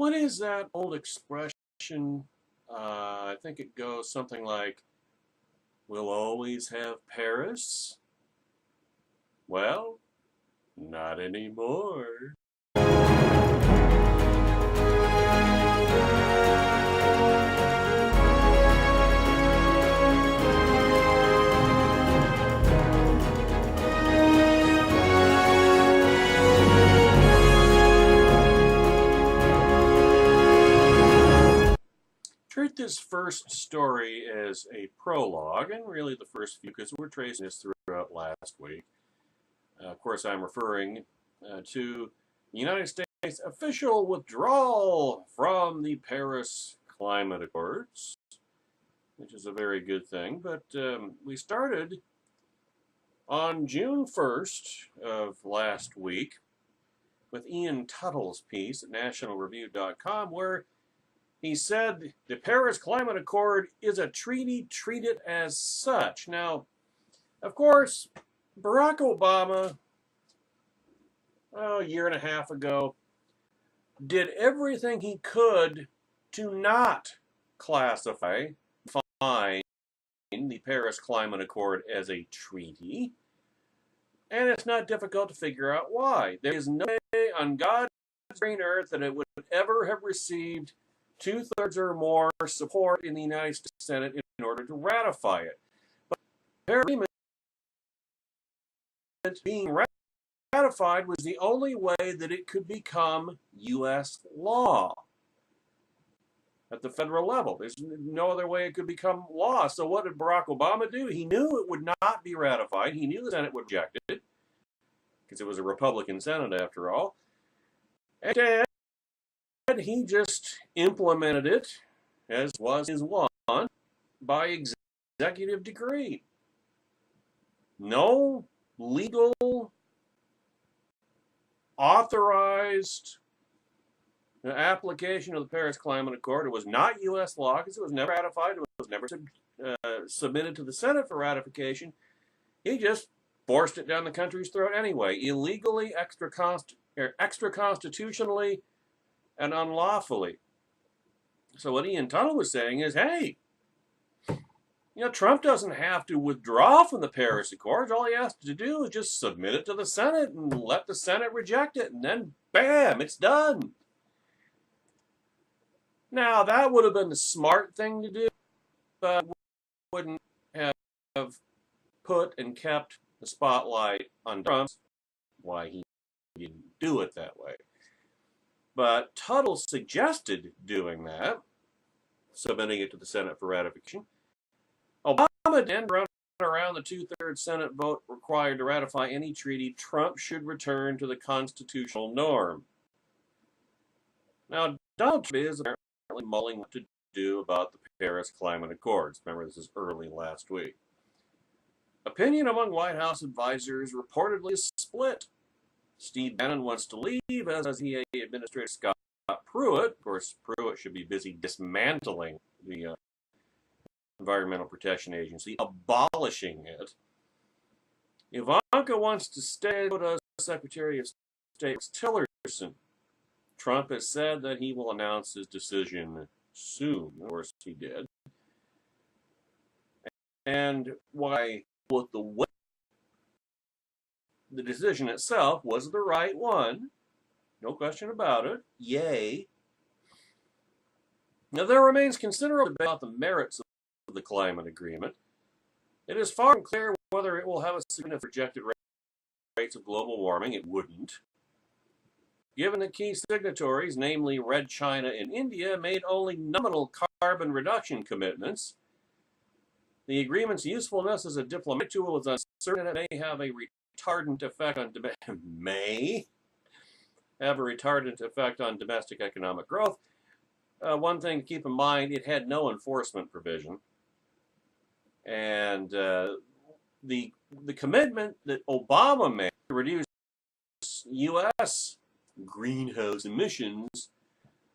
What is that old expression? I think it goes something like, "We'll always have Paris." Well, not anymore. Treat this first story as a prologue, and really the first few, because we're tracing this throughout last week. Of course, I'm referring to the United States official withdrawal from the Paris Climate Accords, which is a very good thing. But we started on June 1st of last week with Ian Tuttle's piece at nationalreview.com, where he said the Paris Climate Accord is a treaty, treat it as such. Now, of course, Barack Obama, a year and a half ago, did everything he could to not classify, define the Paris Climate Accord as a treaty. And it's not difficult to figure out why. There is no way on God's green earth that it would ever have received 2/3 or more support in the United States Senate in order to ratify it. But the agreement being ratified was the only way that it could become U.S. law at the federal level. There's no other way it could become law. So what did Barack Obama do? He knew it would not be ratified. He knew the Senate would reject it, because it was a Republican Senate after all. And he just implemented it, as was his wont, by executive decree. No legal, authorized application of the Paris Climate Accord. It was not U.S. law because it was never ratified. It was never submitted to the Senate for ratification. He just forced it down the country's throat anyway, illegally, extra-constitutionally, and unlawfully. So what Ian Tuttle was saying is, hey, Trump doesn't have to withdraw from the Paris Accords. All he has to do is just submit it to the Senate and let the Senate reject it, and then bam, it's done. Now, that would have been the smart thing to do, but wouldn't have put and kept the spotlight on Trump. Why he didn't do it that way. But Tuttle suggested doing that, submitting it to the Senate for ratification. Obama then run around the 2/3 Senate vote required to ratify any treaty. Trump should return to the constitutional norm. Now, Donald Trump is apparently mulling what to do about the Paris Climate Accords. Remember, this is early last week. Opinion among White House advisors reportedly is split. Steve Bannon wants to leave, as does EA Administrator Scott Pruitt. Of course, Pruitt should be busy dismantling the Environmental Protection Agency, abolishing it. Ivanka wants to stay, so does Secretary of State Tillerson. Trump has said that he will announce his decision soon. Of course, he did. And why, with the way the decision itself was the right one, no question about it. Yay. Now, there remains considerable debate about the merits of the climate agreement. It is far from clear whether it will have a significant projected rates of global warming. It wouldn't. Given the key signatories, namely Red China and India, made only nominal carbon reduction commitments, the agreement's usefulness as a diplomatic tool is uncertain, and it may have a retardant effect on domestic economic growth. One thing to keep in mind, it had no enforcement provision. And the commitment that Obama made to reduce U.S. greenhouse emissions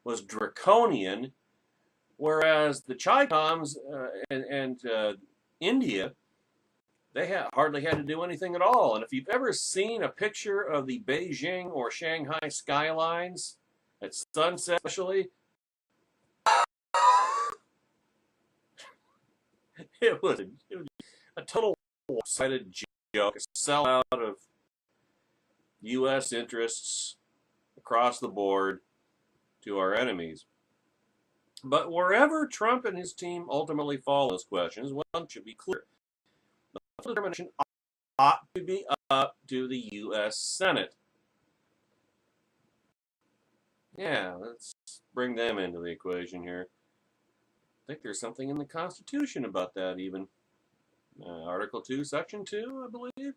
was draconian, whereas the Chi-Coms and India, they hardly had to do anything at all. And if you've ever seen a picture of the Beijing or Shanghai skylines, At sunset, especially, it was a total one-sided joke, a sellout of U.S. interests across the board to our enemies. But wherever Trump and his team ultimately fall in those questions, one should be clear. The determination ought to be up to the U.S. Senate. Yeah, let's bring them into the equation here. I think there's something in the Constitution about that even. Article 2, Section 2, I believe.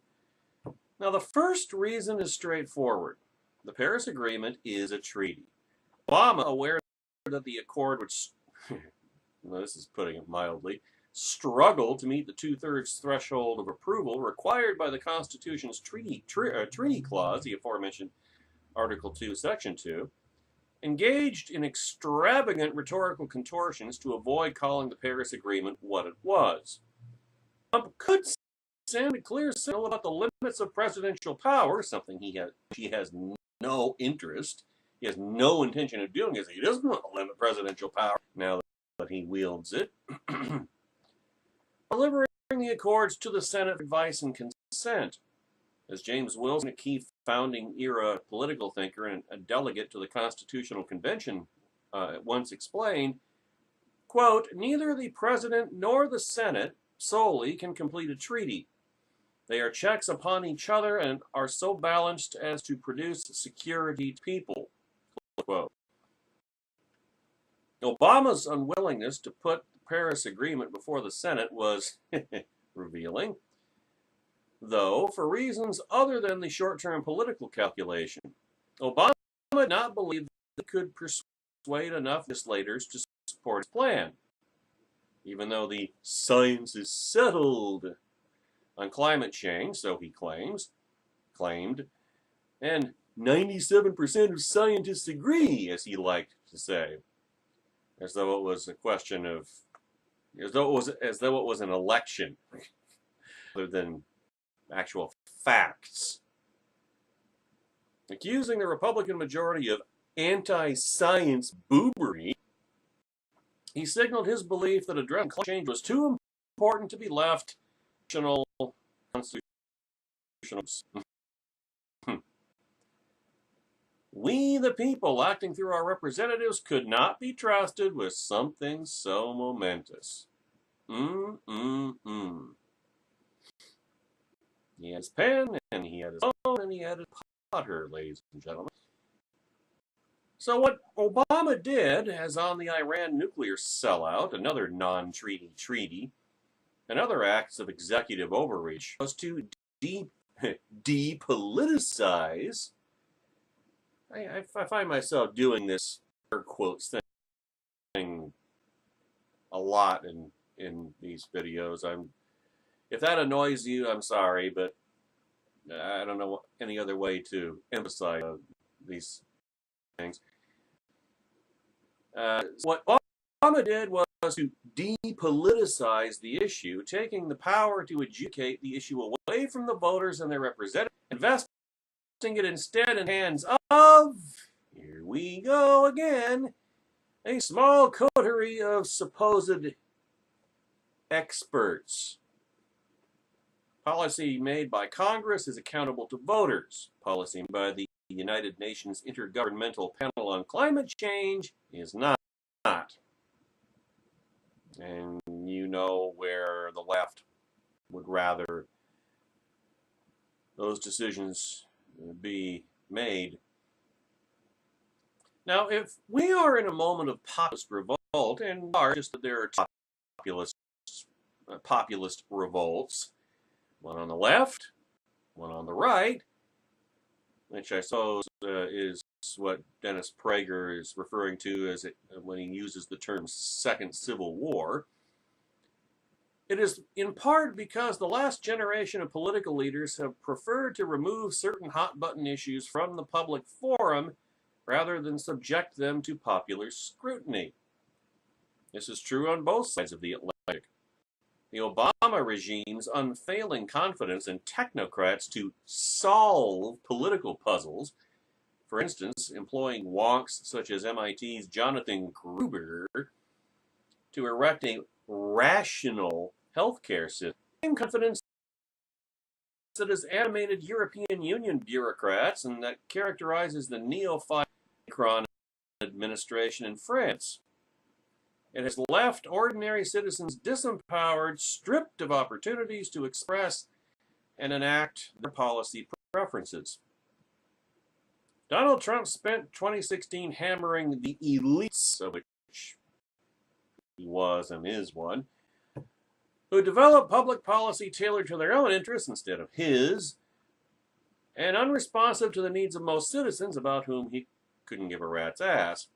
Now, the first reason is straightforward. The Paris Agreement is a treaty. Obama, aware that the accord would, well, this is putting it mildly, struggle to meet the two-thirds threshold of approval required by the Constitution's treaty clause, the aforementioned Article 2, Section 2, engaged in extravagant rhetorical contortions to avoid calling the Paris Agreement what it was. Trump could send a clear signal about the limits of presidential power, something he has no interest. He has no intention of doing, he doesn't want to limit presidential power now that he wields it. Delivering the accords to the Senate for advice and consent. As James Wilson, a key founding-era political thinker and a delegate to the Constitutional Convention, once explained, quote, neither the President nor the Senate solely can complete a treaty. They are checks upon each other and are so balanced as to produce security to people. Quote. Obama's unwillingness to put the Paris Agreement before the Senate was revealing, though for reasons other than the short-term political calculation. Obama did not believe that he could persuade enough legislators to support his plan, even though the science is settled on climate change, so he claimed, and 97% of scientists agree, as he liked to say, as though it was a question of, as though it was an election, rather than actual facts. Accusing the Republican majority of anti-science boobery, he signaled his belief that addressing climate change was too important to be left to constitutional. We, the people, acting through our representatives, could not be trusted with something so momentous. He had his pen, and he had his phone, and he had his Potter, ladies and gentlemen. So what Obama did, as on the Iran nuclear sellout, another non-treaty treaty, and other acts of executive overreach, was to depoliticize. I find myself doing this air quotes thing a lot in these videos. If that annoys you, I'm sorry, but I don't know any other way to emphasize these things. What Obama did was to depoliticize the issue, taking the power to adjudicate the issue away from the voters and their representatives, investing it instead in the hands of, here we go again, a small coterie of supposed experts. Policy made by Congress is accountable to voters. Policy by the United Nations Intergovernmental Panel on Climate Change is not. And you know where the left would rather those decisions be made. Now, if we are in a moment of populist revolt, and are just that there are populist revolts, one on the left, one on the right, which I suppose is what Dennis Prager is referring to as when he uses the term Second Civil War. It is in part because the last generation of political leaders have preferred to remove certain hot-button issues from the public forum rather than subject them to popular scrutiny. This is true on both sides of the Atlantic. The Obama regime's unfailing confidence in technocrats to solve political puzzles For instance, employing wonks such as MIT's Jonathan Gruber to erect a rational healthcare system. Same confidence that has animated European Union bureaucrats and that characterizes the Macron administration in France. It has left ordinary citizens disempowered, stripped of opportunities to express and enact their policy preferences. Donald Trump spent 2016 hammering the elites, of which he was and is one, who develop public policy tailored to their own interests instead of his, and unresponsive to the needs of most citizens about whom he couldn't give a rat's ass,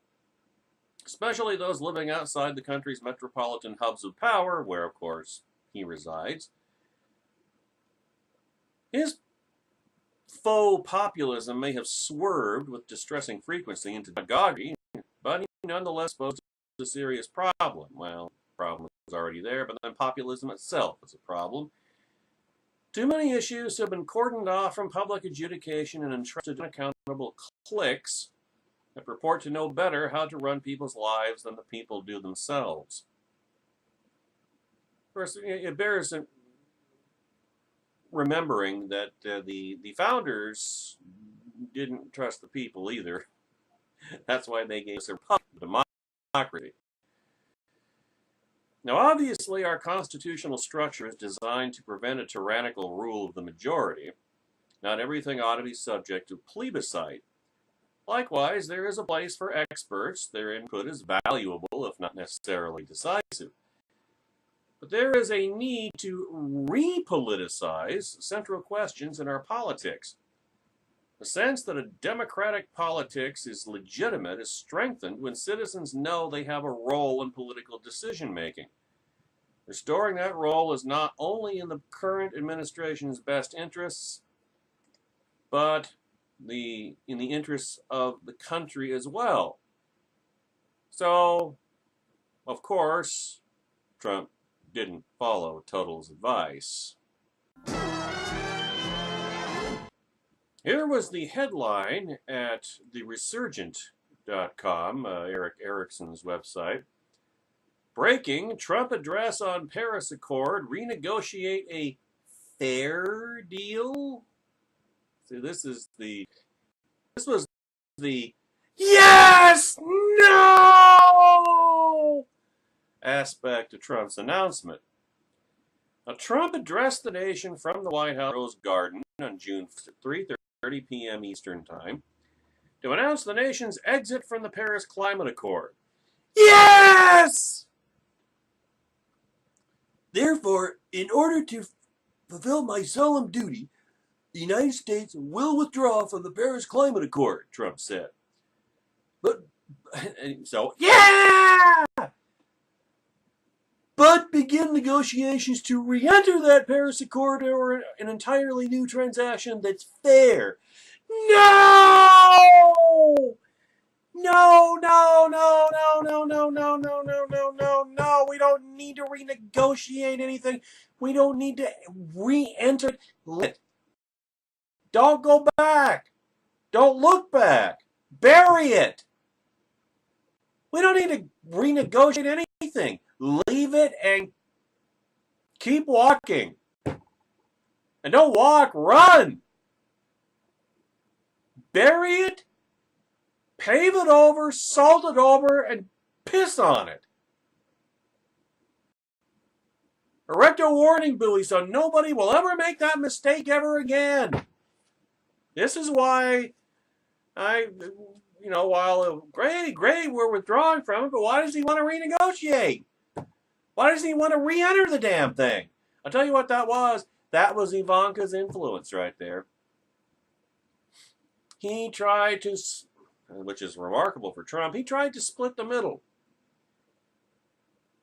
especially those living outside the country's metropolitan hubs of power, where, of course, he resides. His faux populism may have swerved with distressing frequency into demagoguery, but he nonetheless posed a serious problem. Well, the problem was already there, but then populism itself is a problem. Too many issues have been cordoned off from public adjudication and entrusted to unaccountable cliques that purport to know better how to run people's lives than the people do themselves. Of course, it bears remembering that the founders didn't trust the people either. That's why they gave us a democracy. Now, obviously, our constitutional structure is designed to prevent a tyrannical rule of the majority. Not everything ought to be subject to plebiscite. Likewise, there is a place for experts. Their input is valuable, if not necessarily decisive. But there is a need to repoliticize central questions in our politics. The sense that a democratic politics is legitimate is strengthened when citizens know they have a role in political decision-making. Restoring that role is not only in the current administration's best interests, but in the interests of the country as well. So, of course, Trump didn't follow Total's advice. Here was the headline at theresurgent.com, Eric Erickson's website. Breaking, Trump address on Paris Accord, renegotiate a fair deal? See, this was the yes, no aspect of Trump's announcement. Now, Trump addressed the nation from the White House Rose Garden on June 3:30 p.m. Eastern Time to announce the nation's exit from the Paris Climate Accord. Yes! Therefore, in order to fulfill my solemn duty, the United States will withdraw from the Paris Climate Accord, Trump said. But begin negotiations to re-enter that Paris Accord or an entirely new transaction that's fair. No! No, no, no, no, no, no, no, no, no, no, no, no. We don't need to renegotiate anything. We don't need to re-enter it. Don't go back. Don't look back. Bury it. We don't need to renegotiate anything. Leave it and keep walking. And don't walk, run. Bury it, pave it over, salt it over, and piss on it. Erect a warning buoy so nobody will ever make that mistake ever again. This is why while great, we're withdrawing from it, but why does he want to renegotiate? Why doesn't he want to re-enter the damn thing? I'll tell you what that was. That was Ivanka's influence right there. He tried to, which is remarkable for Trump, he tried to split the middle.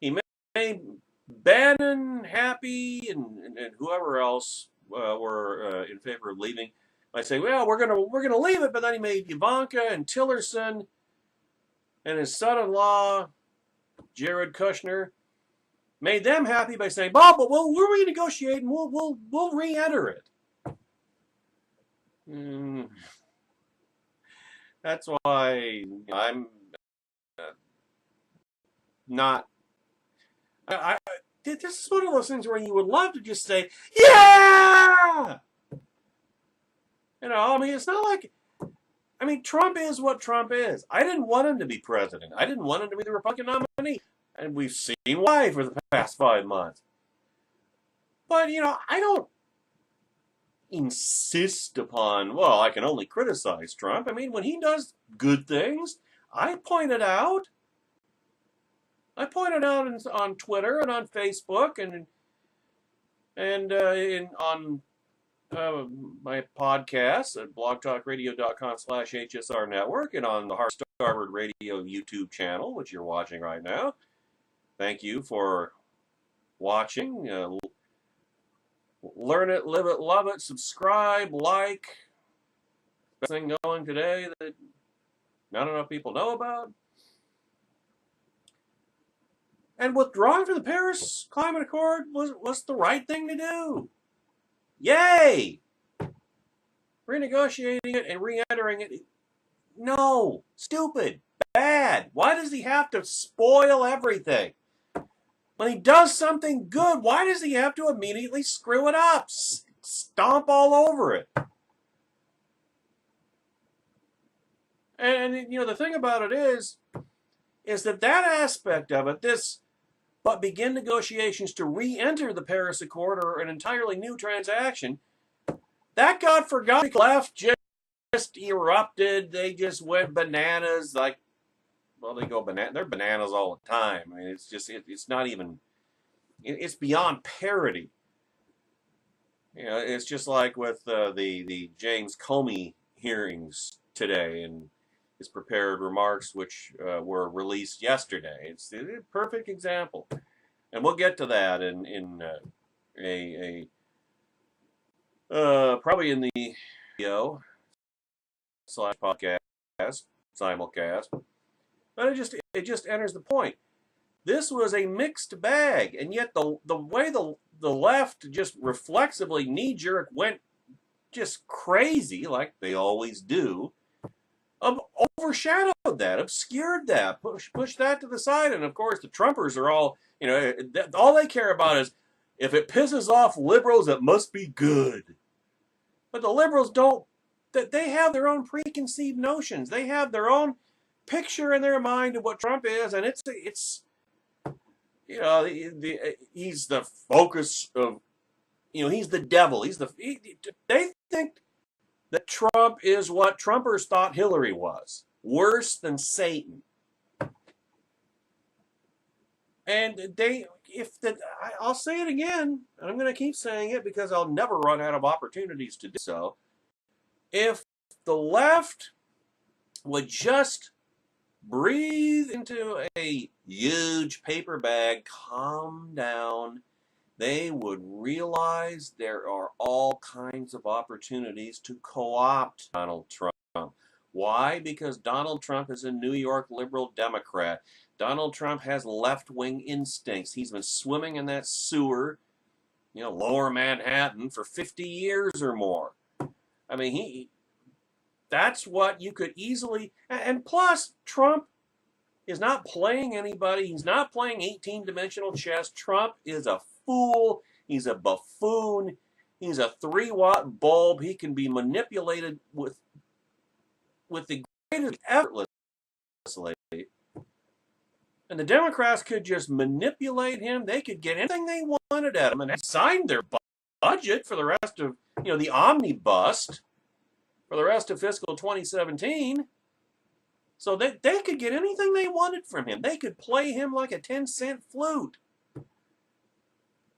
He made Bannon happy and whoever else were in favor of leaving by saying, well, we're gonna leave it, but then he made Ivanka and Tillerson and his son-in-law, Jared Kushner, made them happy by saying, "Bob, but we'll renegotiate and we'll re-enter it." That's why I'm not. This is one of those things where you would love to just say, yeah! I mean, it's not like, I mean, Trump is what Trump is. I didn't want him to be president. I didn't want him to be the Republican nominee. And we've seen why for the past 5 months. But, I don't insist upon, well, I can only criticize Trump. I mean, when he does good things, I point it out. I point it out on Twitter and on Facebook and on my podcast at blogtalkradio.com/HSR network and on the Starboard Radio YouTube channel, which you're watching right now. Thank you for watching. Learn it, live it, love it, subscribe, like. Best thing going today that not enough people know about. And withdrawing from the Paris Climate Accord was the right thing to do. Yay! Renegotiating it and re-entering it, no. Stupid. Bad. Why does he have to spoil everything? When he does something good, why does he have to immediately screw it up? Stomp all over it. And the thing about it is that aspect of it, but begin negotiations to re-enter the Paris Accord or an entirely new transaction, that got forgotten. The left just erupted. They just went bananas. Like, well, they go bananas. They're bananas all the time. I mean, it's just, it's not even, it's beyond parody. It's just like with the James Comey hearings today and his prepared remarks, which were released yesterday. It's a perfect example, and we'll get to that in probably in the video / podcast simulcast. But it just enters the point. This was a mixed bag, and yet the way the left just reflexively knee-jerk went just crazy, like they always do, overshadowed that, obscured that, pushed that to the side. And of course, the Trumpers are all, all they care about is if it pisses off liberals, it must be good. But the liberals don't. They have their own preconceived notions. They have their own picture in their mind of what Trump is, and it's he's the focus of, he's the devil. They think that Trump is what Trumpers thought Hillary was, worse than Satan. And I'll say it again, and I'm going to keep saying it because I'll never run out of opportunities to do so. If the left would just breathe into a huge paper bag, calm down, they would realize there are all kinds of opportunities to co-opt Donald Trump. Why? Because Donald Trump is a New York liberal Democrat. Donald Trump has left-wing instincts. He's been swimming in that sewer, lower Manhattan for 50 years or more. I mean, that's what you could easily, and plus, Trump is not playing anybody. He's not playing 18-dimensional chess. Trump is a fool. He's a buffoon. He's a 3-watt bulb. He can be manipulated with the greatest effortlessly. And the Democrats could just manipulate him. They could get anything they wanted at him, and they signed their budget for the rest of, the omnibus for the rest of fiscal 2017. So they could get anything they wanted from him. They could play him like a 10-cent flute.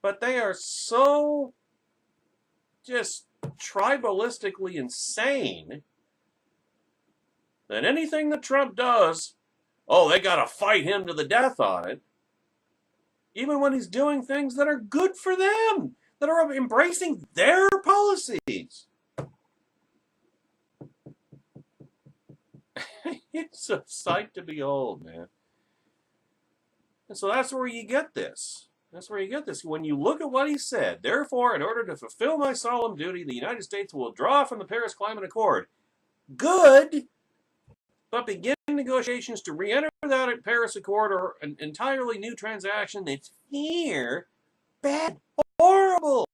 But they are so just tribalistically insane that anything that Trump does, they got to fight him to the death on it. Even when he's doing things that are good for them, that are embracing their policies. It's a sight to behold, man. And so that's where you get this. When you look at what he said, therefore, in order to fulfill my solemn duty, the United States will withdraw from the Paris Climate Accord. Good. but begin negotiations to re-enter that Paris Accord or an entirely new transaction. It's here. Bad, horrible,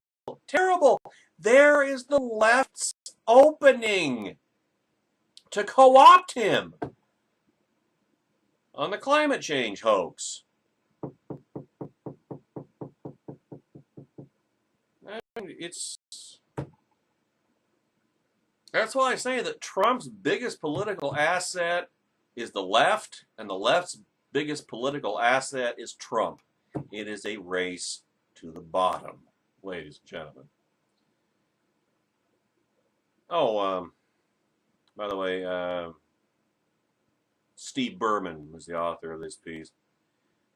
terrible. There is the left's opening to co-opt him on the climate change hoax. And that's why I say that Trump's biggest political asset is the left, and the left's biggest political asset is Trump. It is a race to the bottom, ladies and gentlemen. Oh, by the way, Steve Berman was the author of this piece.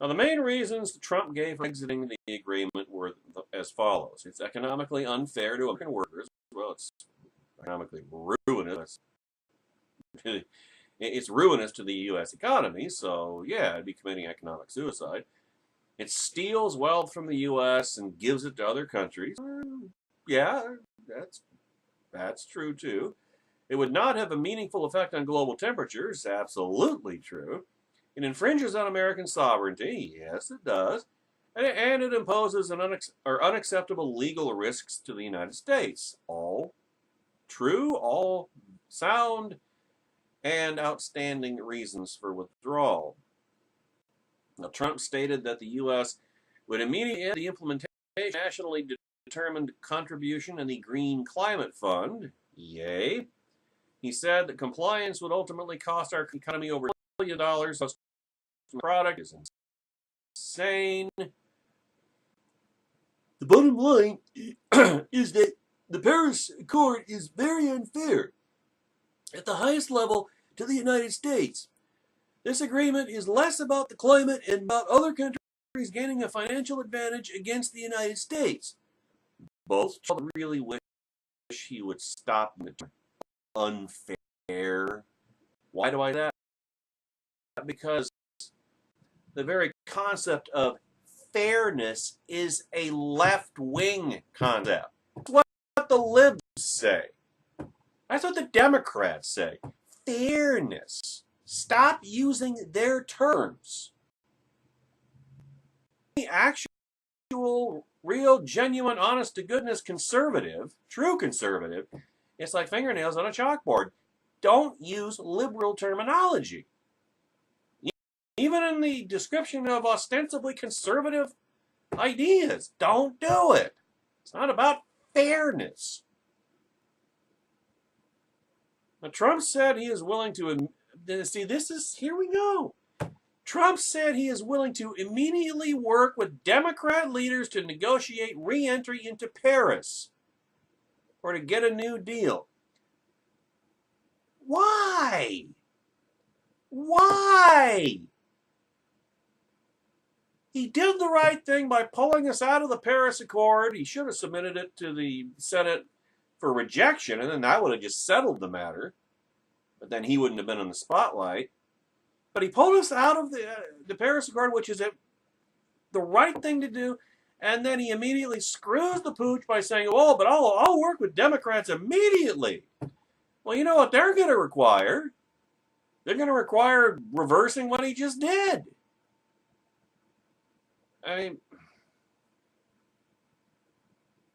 Now, the main reasons Trump gave for exiting the agreement were as follows. It's economically unfair to American workers. Well, it's economically ruinous. It's ruinous to the U.S. economy, so yeah, it'd be committing economic suicide. It steals wealth from the U.S. and gives it to other countries. Yeah, that's true too. It would not have a meaningful effect on global temperatures. Absolutely true. It infringes on American sovereignty. Yes, it does. And it imposes unacceptable legal risks to the United States. All true, all sound, and outstanding reasons for withdrawal. Now, Trump stated that the U.S. would immediately end the implementation of the nationally determined contribution in the Green Climate Fund. Yay. He said that compliance would ultimately cost our economy over $1 billion. The product is insane. The bottom line is that the Paris Accord is very unfair at the highest level to the United States. This agreement is less about the climate and about other countries gaining a financial advantage against the United States. Both really wish he would stop the term unfair. Why do I say that? Because the very concept of fairness is a left-wing concept. That's what the libs say. That's what the Democrats say. Fairness. Stop using their terms. The actual, real, genuine, honest-to-goodness conservative, true conservative, it's like fingernails on a chalkboard. Don't use liberal terminology. Even in the description of ostensibly conservative ideas, don't do it. It's not about fairness. Now, Trump said he is willing to, here we go. Trump said he is willing to immediately work with Democrat leaders to negotiate re-entry into Paris or to get a new deal. Why? Why? He did the right thing by pulling us out of the Paris Accord. He should have submitted it to the Senate for rejection, and then that would have just settled the matter. But then he wouldn't have been in the spotlight. But he pulled us out of the Paris Accord, which is the right thing to do, and then he immediately screws the pooch by saying, "Oh, but I'll work with Democrats immediately." Well, you know what they're going to require? They're going to require reversing what he just did. I mean,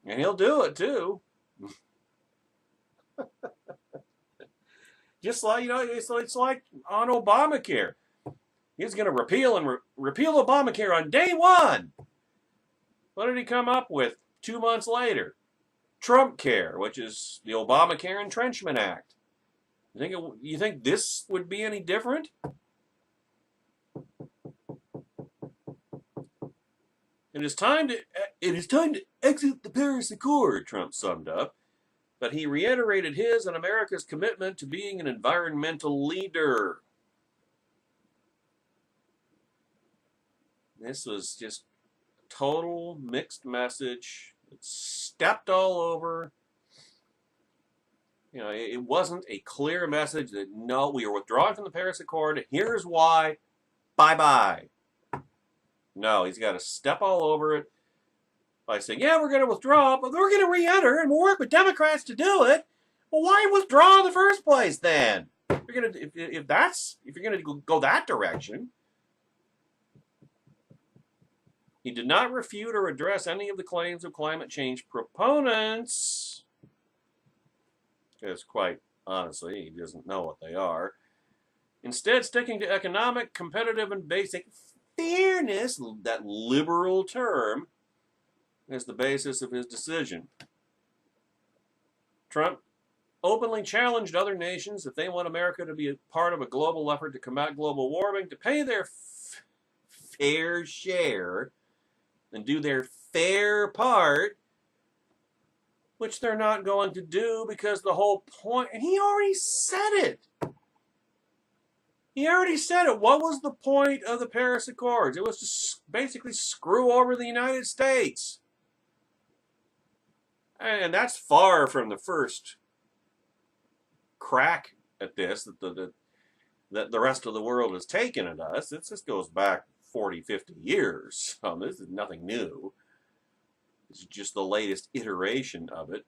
and he'll do it too. Just like, it's like on Obamacare. He's going to repeal Obamacare on day one. What did he come up with 2 months later? Trump Care, which is the Obamacare Entrenchment Act. You think this would be any different? It is time to exit the Paris Accord, Trump summed up. But he reiterated his and America's commitment to being an environmental leader. This was just a total mixed message. It stepped all over. You know, it wasn't a clear message that, no, we are withdrawing from the Paris Accord. Here's why. Bye-bye. No, he's got to step all over it by saying, yeah, we're going to withdraw, but we're going to re-enter and we'll work with Democrats to do it. Well, why withdraw in the first place then? if you're gonna go that direction, he did not refute or address any of the claims of climate change proponents, because quite honestly, he doesn't know what they are. Instead, sticking to economic, competitive, and basic fairness, that liberal term, is the basis of his decision. Trump openly challenged other nations, if they want America to be a part of a global effort to combat global warming, to pay their fair share and do their fair part, which they're not going to do, because the whole point, and he already said it. He already said it. What was the point of the Paris Accords? It was to basically screw over the United States. And that's far from the first crack at this that the rest of the world has taken at us. This goes back 40, 50 years. This is nothing new. This is just the latest iteration of it.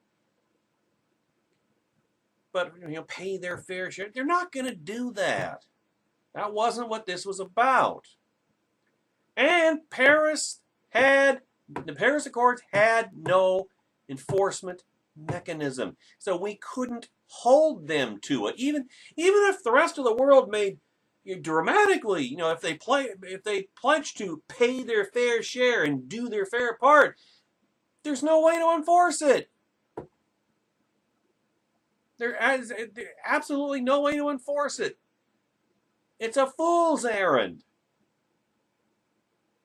But, pay their fair share. They're not going to do that. That wasn't what this was about. And the Paris Accords had no enforcement mechanism. So we couldn't hold them to it. Even if the rest of the world made dramatically, if they pledged to pay their fair share and do their fair part, there's no way to enforce it. There is absolutely no way to enforce it. It's a fool's errand.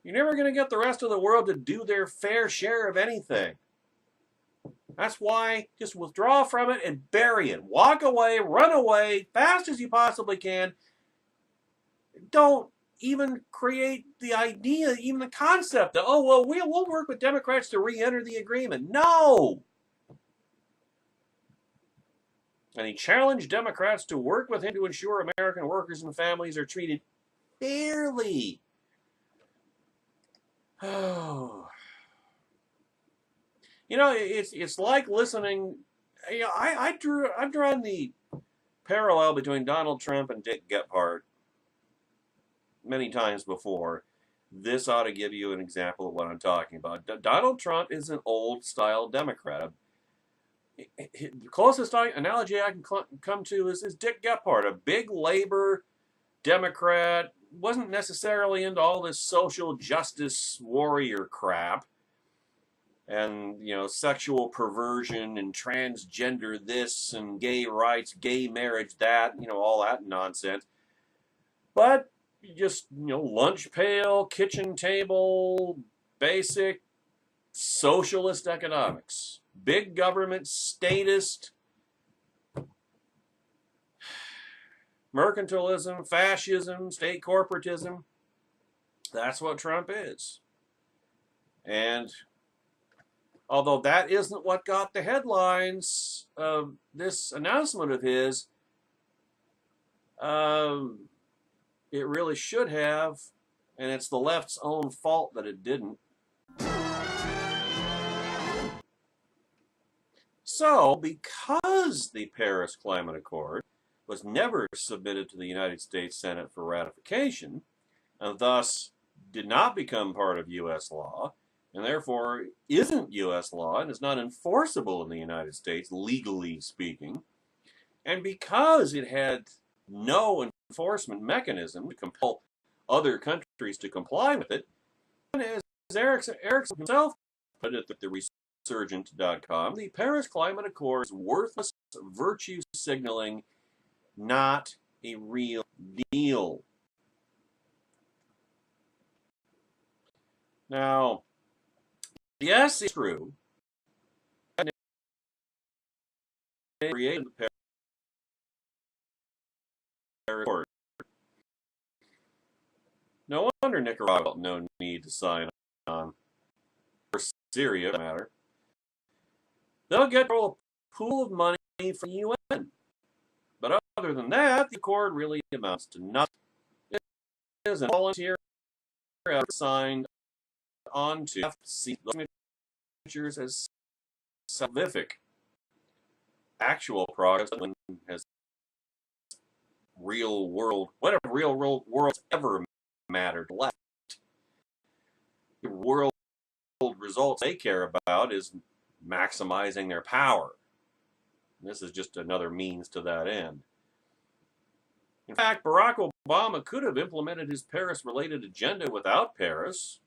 You're never going to get the rest of the world to do their fair share of anything. That's why just withdraw from it and bury it. Walk away, run away, fast as you possibly can. Don't even create the idea, even the concept that, we'll work with Democrats to re-enter the agreement. No! And he challenged Democrats to work with him to ensure American workers and families are treated fairly. Oh. It's like listening. I've drawn the parallel between Donald Trump and Dick Gephardt many times before. This ought to give you an example of what I'm talking about. Donald Trump is an old-style Democrat. The closest analogy I can come to is Dick Gephardt, a big labor Democrat, wasn't necessarily into all this social justice warrior crap, and sexual perversion and transgender this and gay rights, gay marriage that, all that nonsense. But just lunch pail, kitchen table, basic socialist economics. Big government, statist, mercantilism, fascism, state corporatism. That's what Trump is. And although that isn't what got the headlines of this announcement of his, it really should have, and it's the left's own fault that it didn't. So, because the Paris Climate Accord was never submitted to the United States Senate for ratification, and thus did not become part of U.S. law, and therefore isn't U.S. law and is not enforceable in the United States, legally speaking, and because it had no enforcement mechanism to compel other countries to comply with it, and as Erickson himself put it at the Resurgent.com, the Paris Climate Accord is worthless virtue signaling, not a real deal. Now, yes, it's true. They created the Paris Accord. No wonder Nicaragua felt no need to sign on, or Syria, for that matter. They'll get a pool of money from the UN. But other than that, the accord really amounts to nothing. It is a volunteer effort signed on to see signatures as salvific. Actual progress has real world, what if real worlds ever mattered left? The world results they care about is maximizing their power. This is just another means to that end. In fact, Barack Obama could have implemented his Paris-related agenda without Paris,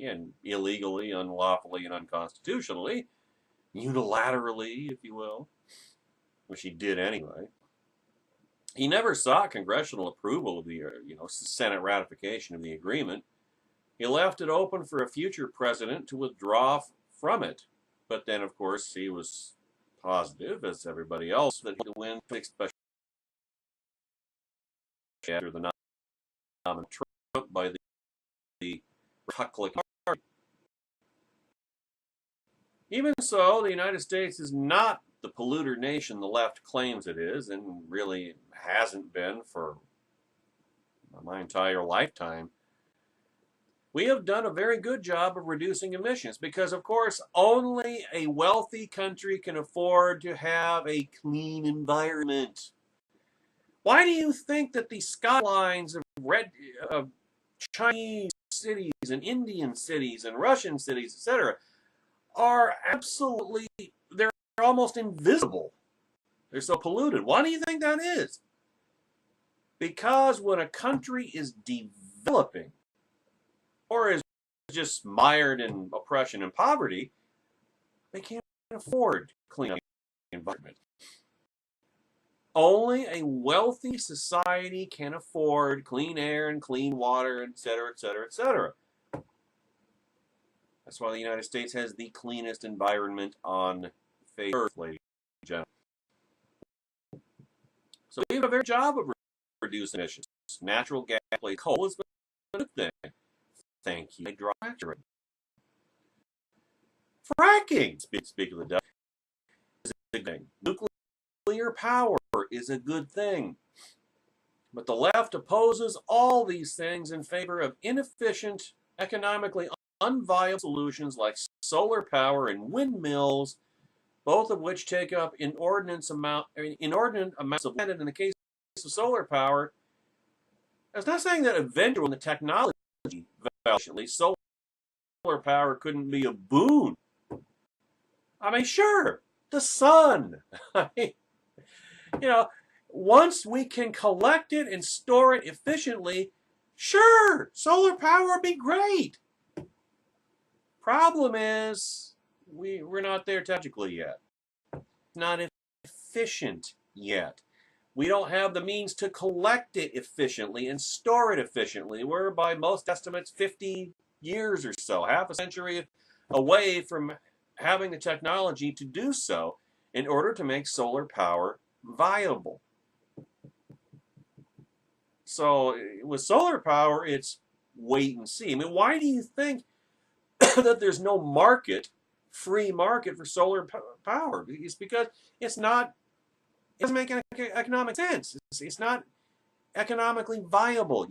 and illegally, unlawfully, and unconstitutionally, unilaterally, if you will, which he did anyway. He never sought congressional approval of the, Senate ratification of the agreement. He left it open for a future president to withdraw from it. But then, of course, he was positive, as everybody else, that he would win special after the nomination of Trump by the Republican Party. Even so, the United States is not the polluter nation the left claims it is, and really hasn't been for my entire lifetime. We have done a very good job of reducing emissions because, of course, only a wealthy country can afford to have a clean environment. Why do you think that the skylines of Chinese cities and Indian cities and Russian cities, etc., are absolutely, they're almost invisible? They're so polluted. Why do you think that is? Because when a country is developing, or is just mired in oppression and poverty, they can't afford clean up the environment. Only a wealthy society can afford clean air and clean water, etc., etc., etc. That's why the United States has the cleanest environment on the face of Earth, ladies and gentlemen. So we have a very job of reducing emissions. Natural gas, coal is a good thing. Thank you. Fracking, speak of the devil, is a good thing. Nuclear power is a good thing. But the left opposes all these things in favor of inefficient, economically unviable solutions like solar power and windmills, both of which take up inordinate amounts of land. In the case of solar power, it's not saying that eventually when the technology solar power couldn't be a boon. I mean, sure, the sun. Once we can collect it and store it efficiently, sure, solar power would be great. Problem is, we're not there technically yet. Not efficient yet. We don't have the means to collect it efficiently and store it efficiently. We're, by most estimates, 50 years or so, half a century away from having the technology to do so in order to make solar power viable. So with solar power, it's wait and see. I mean, why do you think that there's no free market for solar power? It's because it doesn't make economic sense. It's not economically viable.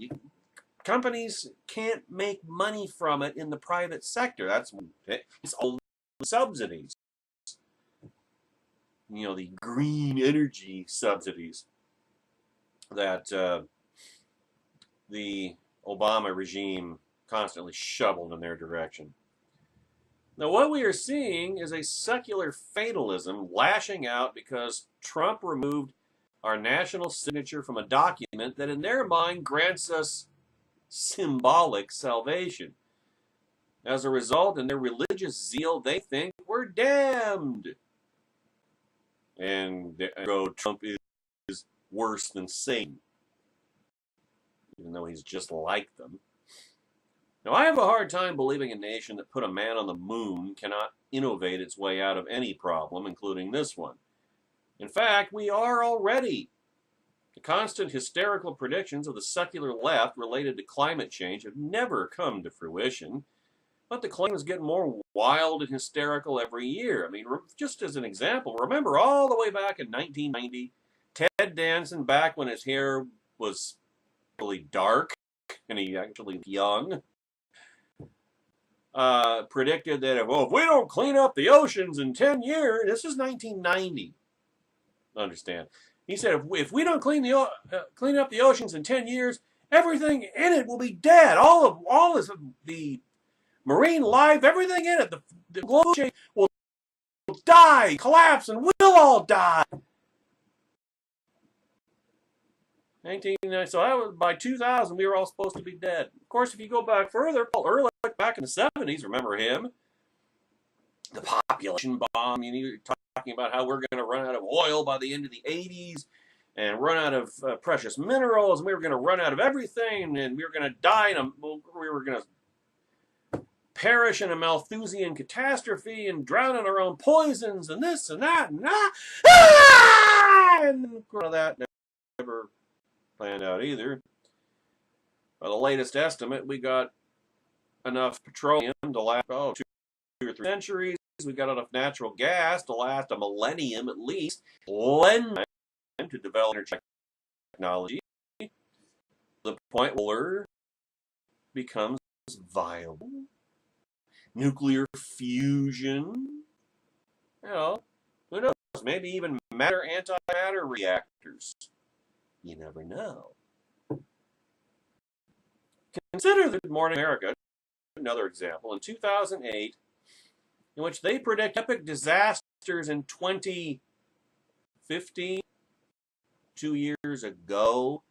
Companies can't make money from it in the private sector. It's only subsidies. The green energy subsidies that the Obama regime constantly shoveled in their direction. Now, what we are seeing is a secular fatalism lashing out because Trump removed our national signature from a document that in their mind grants us symbolic salvation. As a result, in their religious zeal, they think we're damned. And Trump is worse than Satan, even though he's just like them. Now, I have a hard time believing a nation that put a man on the moon cannot innovate its way out of any problem, including this one. In fact, we are already. The constant hysterical predictions of the secular left related to climate change have never come to fruition, but the claims get more wild and hysterical every year. I mean, just as an example, remember all the way back in 1990, Ted Danson, back when his hair was really dark and he actually was young, predicted that if we don't clean up the oceans in 10 years, this is 1990, understand, He said, if we don't clean up the oceans in 10 years, everything in it will be dead. All of the marine life, everything in it, the global chain will die, collapse, and we'll all die. 1990, so that was by 2000, we were all supposed to be dead. Of course, if you go back further, Paul Ehrlich, back in the 70s, remember him? The population bomb. You're talking about how we're going to run out of oil by the end of the 80s and run out of precious minerals, and we were going to run out of everything, and we were going to die, we were going to perish in a Malthusian catastrophe and drown in our own poisons and this and that and that. And that never planned out either. By the latest estimate, we got enough petroleum to last 2 or 3 centuries. We got enough natural gas to last a millennium at least. Lend time to develop energy technology. The point where becomes viable. Nuclear fusion. You know, who knows? Maybe even matter-antimatter reactors. You never know. Consider the Good Morning America, another example, in 2008, in which they predict epic disasters in 2015, 2 years ago.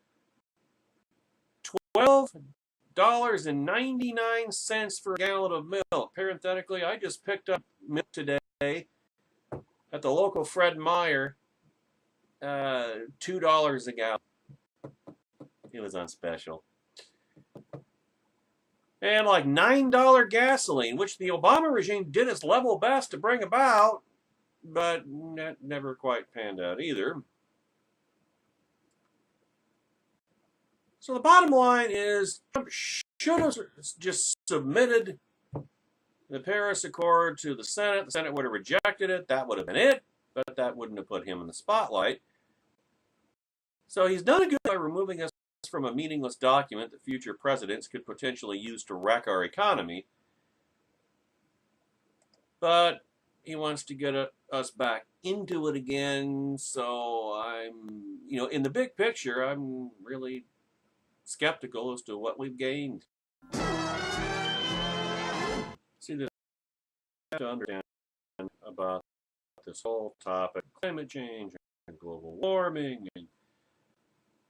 $12.99 for a gallon of milk. Parenthetically, I just picked up milk today at the local Fred Meyer, $2 a gallon. It was on special. And like $9 gasoline, which the Obama regime did its level best to bring about, but that never quite panned out either. So the bottom line is, Trump should have just submitted the Paris Accord to the Senate. The Senate would have rejected it. That would have been it, but that wouldn't have put him in the spotlight. So he's done a good by removing us from a meaningless document that future presidents could potentially use to wreck our economy. But he wants to get us back into it again. So I'm, in the big picture, I'm really skeptical as to what we've gained. See, there's to understand about this whole topic, climate change and global warming and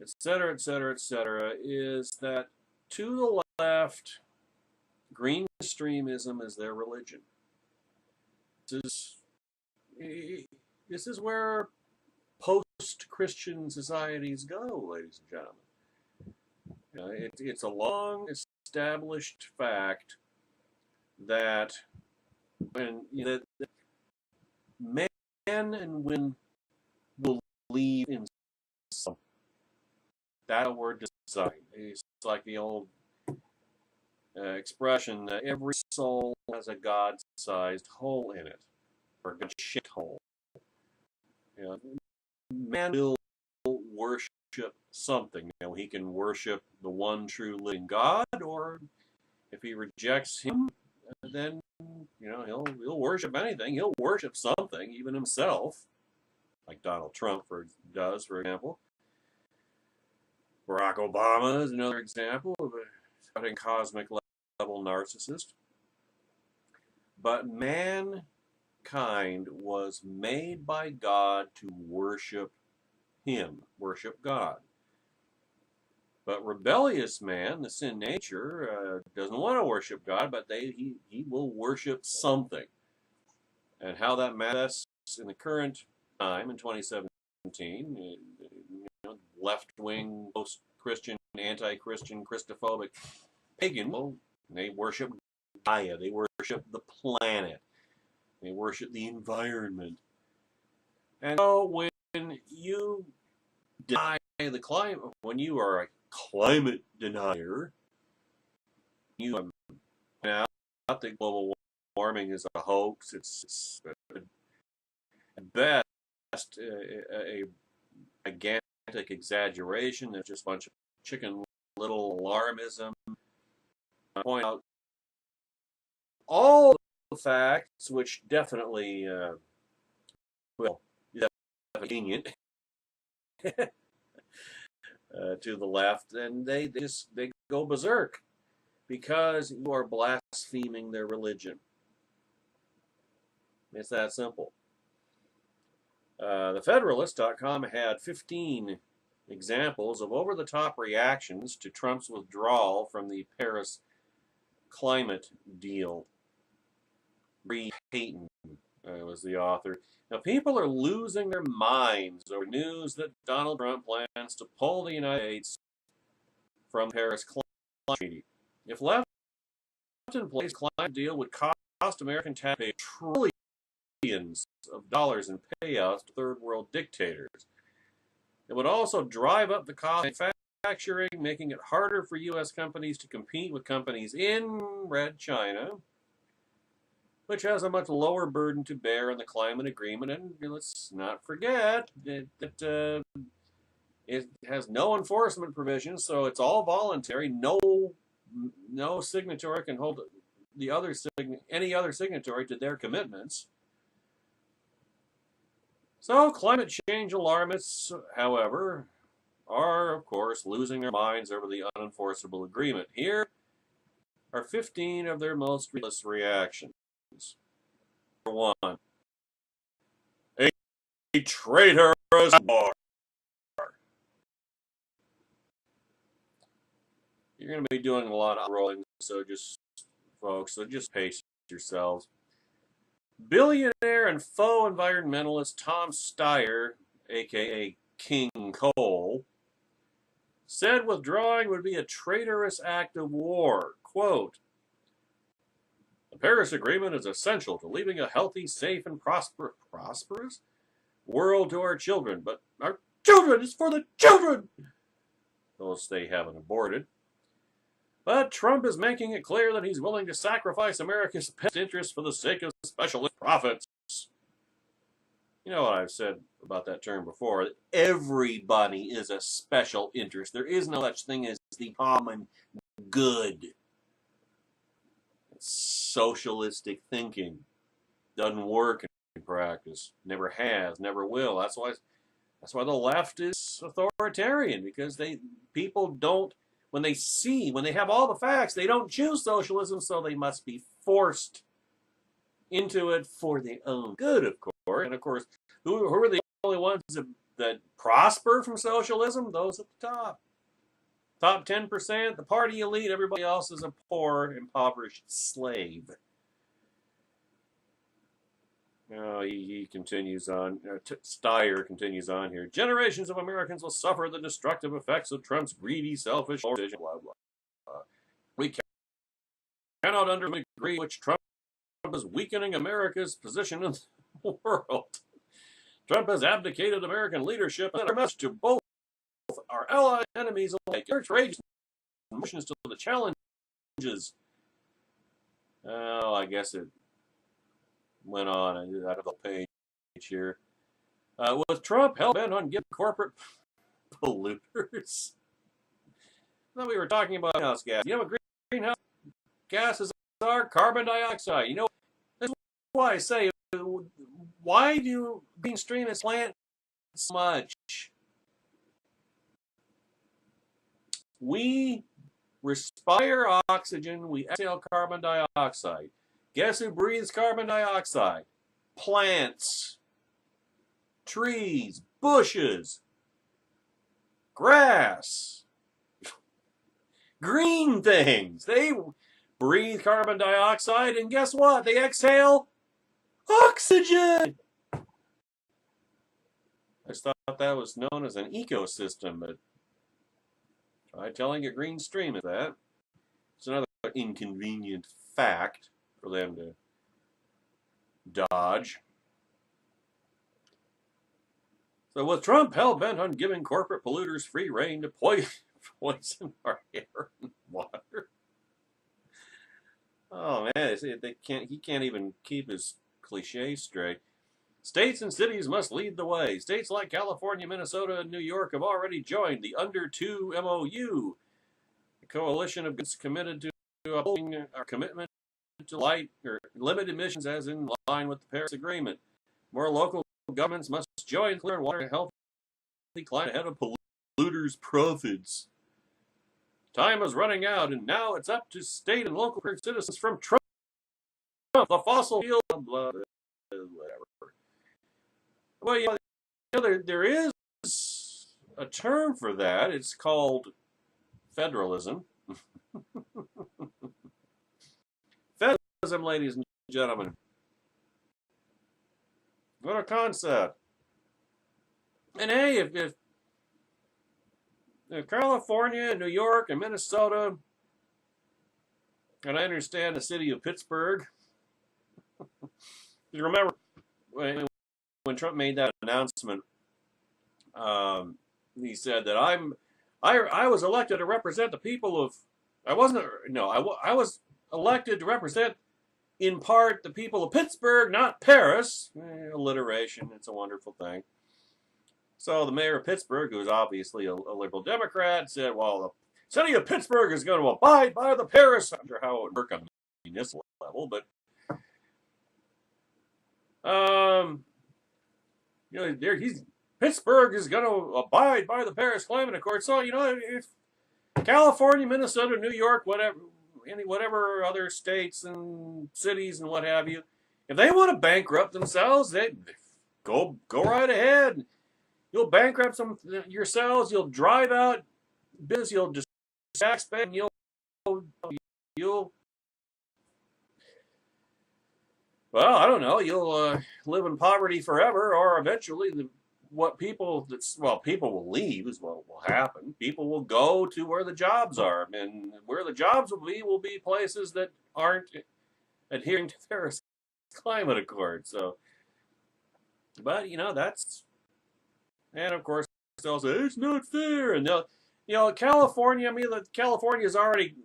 et cetera, et cetera, et cetera, is that to the left, green extremism is their religion. This is where post-Christian societies go, ladies and gentlemen. It's a long established fact that when men and women believe in something, that's what we're designed. It's like the old expression that every soul has a God-sized hole in it, or a God-shaped hole. Man will worship something. He can worship the one true living God, or if he rejects him, then he'll worship anything. He'll worship something, even himself, like Donald Trump does, for example. Barack Obama is another example of a cosmic level narcissist. But mankind was made by God to worship him, worship God. But rebellious man, the sin nature, doesn't want to worship God, but he will worship something. And how that manifests in the current time, in 2017, left-wing, post-Christian, anti-Christian, Christophobic, pagan, they worship Gaia, they worship the planet, they worship the environment. And so when you deny the climate, when you are a climate denier, you point out that global warming is a hoax. It's at best a gigantic exaggeration. It's just a bunch of chicken little alarmism. I point out all the facts, which definitely, is convenient. to the left, and they go berserk because you are blaspheming their religion. It's that simple. TheFederalist.com had 15 examples of over-the-top reactions to Trump's withdrawal from the Paris climate deal. Bree Payton was the author. Now, people are losing their minds over news that Donald Trump plans to pull the United States from the Paris climate treaty. If left in place, the climate deal would cost American taxpayers trillions of dollars in payouts to third world dictators. It would also drive up the cost of manufacturing, making it harder for U.S. companies to compete with companies in Red China, which has a much lower burden to bear in the climate agreement. And let's not forget that it has no enforcement provisions, so it's all voluntary. No signatory can hold any other signatory to their commitments. So climate change alarmists, however, are, of course, losing their minds over the unenforceable agreement. Here are 15 of their most ridiculous reactions. Number 1. A traitorous war. You're going to be doing a lot of rolling, so just pace yourselves. Billionaire and faux environmentalist Tom Steyer, a.k.a. King Cole, said withdrawing would be a traitorous act of war. Quote, "The Paris Agreement is essential to leaving a healthy, safe, and prosperous world to our children. But our children is for the children, those they haven't aborted. But Trump is making it clear that he's willing to sacrifice America's best interests for the sake of specialist profits." You know what I've said about that term before. Everybody is a special interest. There is no such thing as the common good. It's socialistic thinking. Doesn't work in practice. Never has, never will. That's why the left is authoritarian, because people don't, when they have all the facts, they don't choose socialism, so they must be forced into it for their own good, of course. And of course, who are the only ones that prosper from socialism? Those at the top. Top 10%, the party elite. Everybody else is a poor, impoverished slave. He continues on. Steyer continues on here. Generations of Americans will suffer the destructive effects of Trump's greedy, selfish decision. Blah, blah, blah. We cannot agree which Trump is weakening America's position in the world. Trump has abdicated American leadership and our message to both our allies and enemies alike. Our trade motions to the challenges. I guess it went on out of the page here. With Trump hell-bent on giving corporate polluters. Then we were talking about greenhouse gas. You know what greenhouse gases are? Carbon dioxide. You know, that's why I say, why do green streamers plant so much? We respire oxygen, we exhale carbon dioxide. Guess who breathes carbon dioxide? Plants, trees, bushes, grass, green things. They breathe carbon dioxide, and guess what? They exhale oxygen. I just thought that was known as an ecosystem, but try telling a green stream is that. It's another inconvenient fact for them to dodge. So with Trump hell-bent on giving corporate polluters free rein to poison our air and water. Oh man, he can't even keep his cliches straight. States and cities must lead the way. States like California, Minnesota, and New York have already joined the Under 2 MOU, a coalition of goods committed to upholding our commitment to limit emissions as in line with the Paris Agreement. More local governments must join clear water and health climb ahead of polluters' profits. Time is running out, and now it's up to state and local citizens from Trump, the fossil fuel, blah, blah, whatever. Well, you know, there is a term for that. It's called federalism. Federalism, ladies and gentlemen. What a concept. And hey, if California, New York, and Minnesota, and I understand the city of Pittsburgh, you remember when Trump made that announcement, he said that I was elected to represent the people of, I was elected to represent in part the people of Pittsburgh, not Paris. Alliteration, it's a wonderful thing. So the mayor of Pittsburgh, who is obviously a liberal Democrat, said, well, the city of Pittsburgh is going to abide by the Paris. I'm not sure how it would work on the municipal level, but you know, Pittsburgh is going to abide by the Paris Climate Accord. So, you know, if California, Minnesota, New York, whatever other states and cities and what have you, if they want to bankrupt themselves, they go right ahead. You'll bankrupt yourselves. You'll drive out business. You'll just tax pay. You'll well, I don't know. You'll live in poverty forever, or eventually people will leave is what will happen. People will go to where the jobs are, and where the jobs will be places that aren't adhering to the Paris Climate Accord. So, but you know, that's, and of course they'll say it's not fair, and they'll, you know, California. I mean, California is already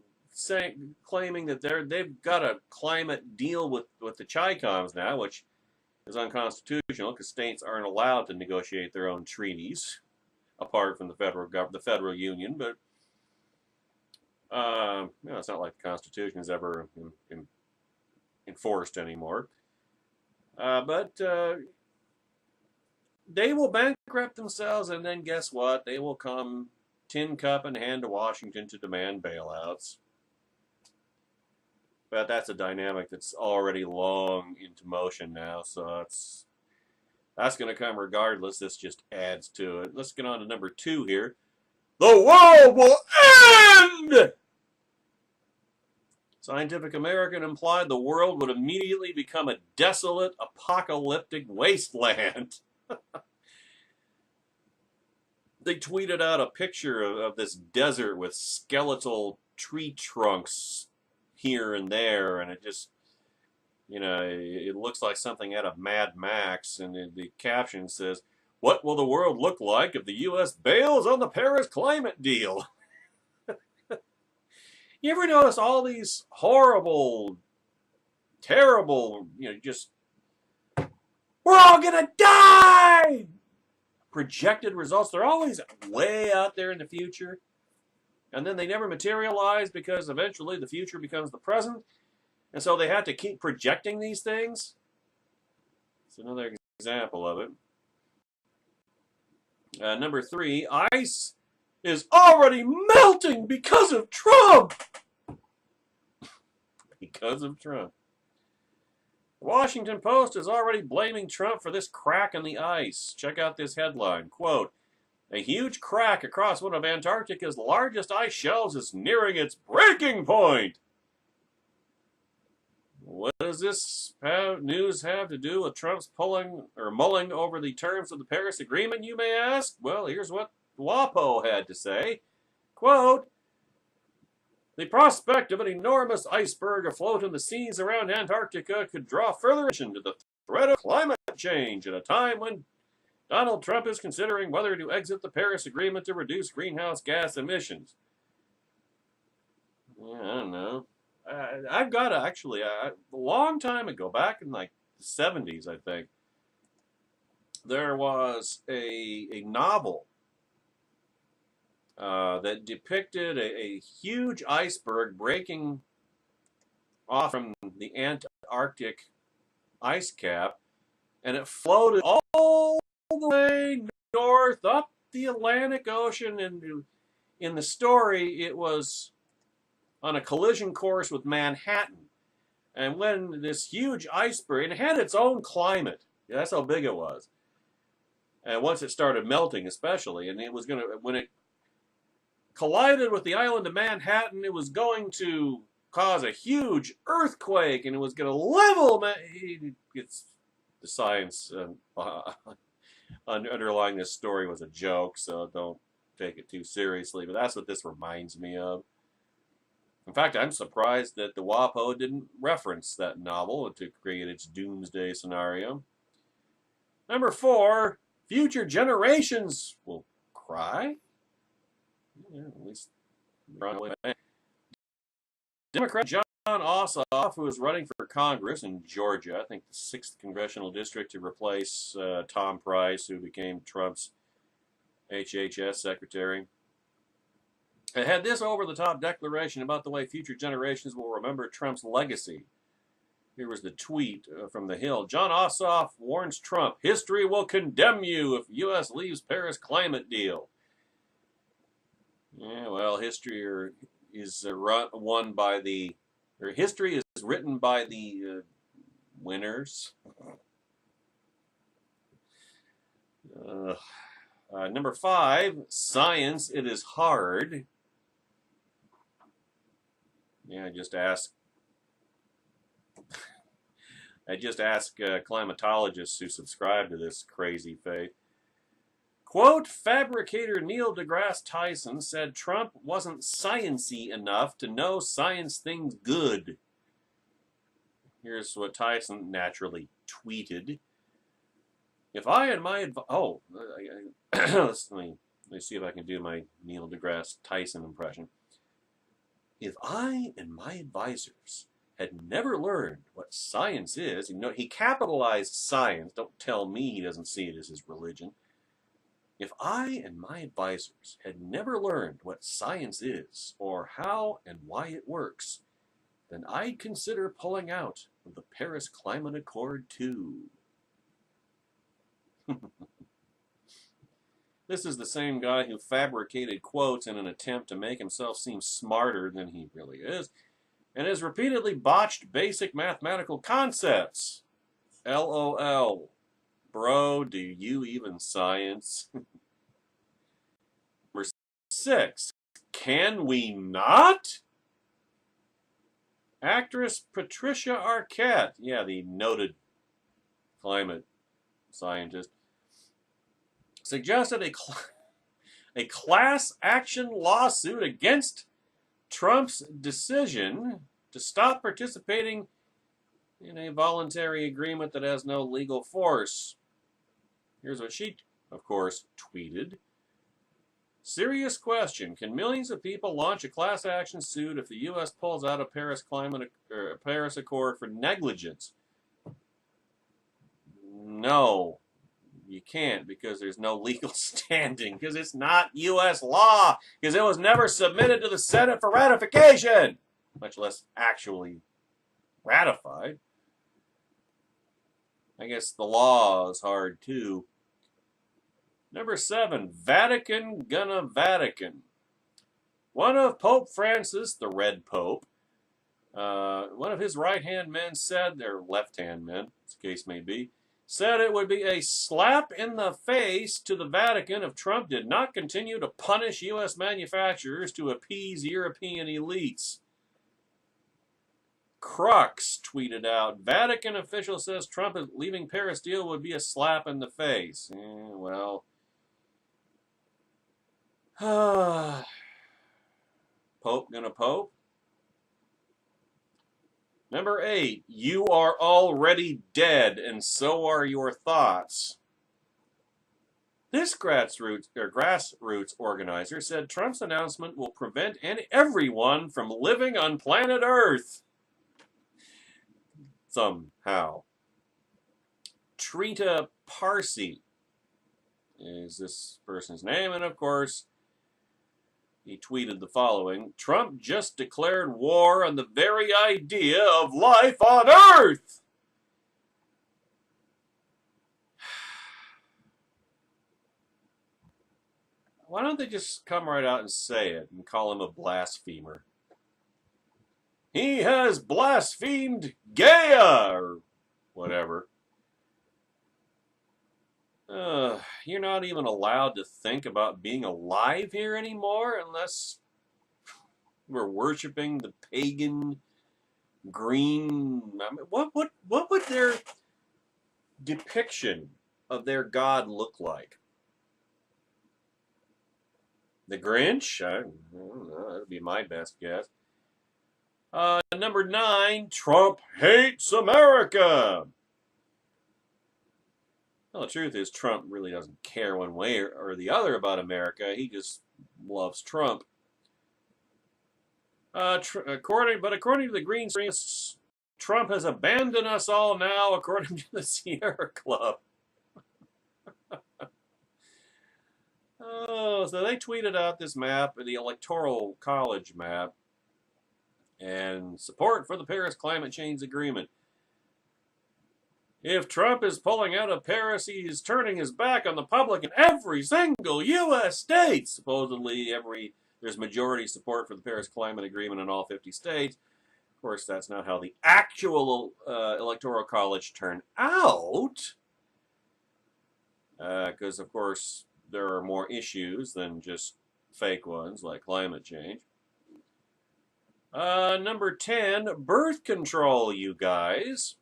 claiming that they've got a climate deal with the Chi-Coms now, which is unconstitutional because states aren't allowed to negotiate their own treaties apart from the federal government, the federal union. But you know, it's not like the Constitution is ever enforced anymore. But they will bankrupt themselves, and then guess what? They will come tin cup in hand to Washington to demand bailouts. But that's a dynamic that's already long into motion now, so that's going to come regardless. This just adds to it. Let's get on to number 2 here. The world will end! Scientific American implied the world would immediately become a desolate, apocalyptic wasteland. They tweeted out a picture of this desert with skeletal tree trunks here and there, and it just, you know, it looks like something out of Mad Max, and the caption says, "What will the world look like if the U.S. bails on the Paris climate deal?" You ever notice all these horrible, terrible, you know, just, we're all gonna die! Projected results, they're always way out there in the future. And then they never materialize because eventually the future becomes the present. And so they have to keep projecting these things. It's another example of it. Number 3, ice is already melting because of Trump. Because of Trump. The Washington Post is already blaming Trump for this crack in the ice. Check out this headline. Quote, "A huge crack across one of Antarctica's largest ice shelves is nearing its breaking point." What does this news have to do with Trump's mulling over the terms of the Paris Agreement, you may ask? Well, here's what WAPO had to say. Quote, "The prospect of an enormous iceberg afloat in the seas around Antarctica could draw further attention to the threat of climate change at a time when Donald Trump is considering whether to exit the Paris Agreement to reduce greenhouse gas emissions." Yeah, I don't know. I've got a long time ago, back in like the 70s, I think, there was a novel that depicted a huge iceberg breaking off from the Antarctic ice cap, and it floated all the way north up the Atlantic Ocean, and in the story, it was on a collision course with Manhattan. And when this huge iceberg, it had its own climate. That's how big it was. And once it started melting, especially, and it was going to, when it collided with the island of Manhattan, it was going to cause a huge earthquake, and it was going to level. It's the science underlying this story was a joke, so don't take it too seriously. But that's what this reminds me of. In fact, I'm surprised that the WAPO didn't reference that novel to create its doomsday scenario. Number 4, future generations will cry. Yeah, at least Democrat John Ossoff, who is running for Congress in Georgia, I think the 6th Congressional District, to replace Tom Price, who became Trump's HHS secretary, had this over-the-top declaration about the way future generations will remember Trump's legacy. Here was the tweet from The Hill. John Ossoff warns Trump, history will condemn you if U.S. leaves Paris climate deal. Yeah, well, history is won by the, or history is written by the winners. Number 5, science, it is hard. Yeah, I just ask climatologists who subscribe to this crazy faith. Quote, fabricator Neil deGrasse Tyson said Trump wasn't science-y enough to know science things good. Here's what Tyson naturally tweeted. If I and my let me see if I can do my Neil deGrasse Tyson impression. If I and my advisors had never learned what science is, he capitalized science. Don't tell me he doesn't see it as his religion. If I and my advisors had never learned what science is, or how and why it works, then I'd consider pulling out of the Paris Climate Accord too. This is the same guy who fabricated quotes in an attempt to make himself seem smarter than he really is, and has repeatedly botched basic mathematical concepts. LOL. Bro, do you even science? Number 6. Can we not? Actress Patricia Arquette, yeah, the noted climate scientist, suggested a class action lawsuit against Trump's decision to stop participating in a voluntary agreement that has no legal force. Here's what she, of course, tweeted. Serious question. Can millions of people launch a class action suit if the U.S. pulls out of Paris Accord for negligence? No, you can't, because there's no legal standing, because it's not U.S. law, because it was never submitted to the Senate for ratification, much less actually ratified. I guess the law is hard too. Number 7, Vatican gonna Vatican. One of Pope Francis, the Red Pope, one of his right-hand men said, or left-hand men, as the case may be, said it would be a slap in the face to the Vatican if Trump did not continue to punish U.S. manufacturers to appease European elites. Crux tweeted out, Vatican official says Trump is leaving Paris deal would be a slap in the face. Well, Pope gonna Pope. Number 8, you are already dead, and so are your thoughts. This grassroots organizer said Trump's announcement will prevent everyone from living on planet Earth. Somehow. Trita Parsi is this person's name, and of course, he tweeted the following, Trump just declared war on the very idea of life on Earth. Why don't they just come right out and say it and call him a blasphemer? He has blasphemed Gaia, or whatever. You're not even allowed to think about being alive here anymore unless we're worshiping the pagan green. I mean, what would their depiction of their god look like? The Grinch? I don't know. That'd be my best guess. Number 9, Trump hates America. Well, the truth is, Trump really doesn't care one way or the other about America. He just loves Trump. According to the Greens, Trump has abandoned us all now, according to the Sierra Club. Oh, so they tweeted out this map, the Electoral College map, and support for the Paris Climate Change Agreement. If Trump is pulling out of Paris, he is turning his back on the public in every single U.S. state. Supposedly, there's majority support for the Paris Climate Agreement in all 50 states. Of course, that's not how the actual Electoral College turned out. Because, of course, there are more issues than just fake ones like climate change. Number 10, birth control, you guys.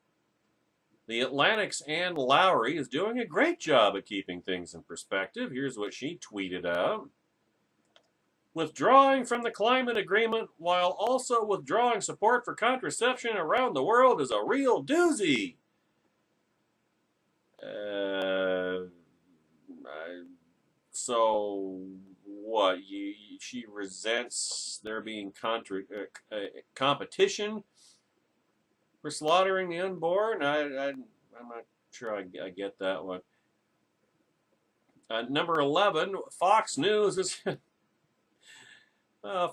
The Atlantic's Ann Lowry is doing a great job at keeping things in perspective. Here's what she tweeted out. Withdrawing from the climate agreement while also withdrawing support for contraception around the world is a real doozy. So what? She resents there being competition for slaughtering the unborn? I'm not sure I get that one. Number 11, Fox News is...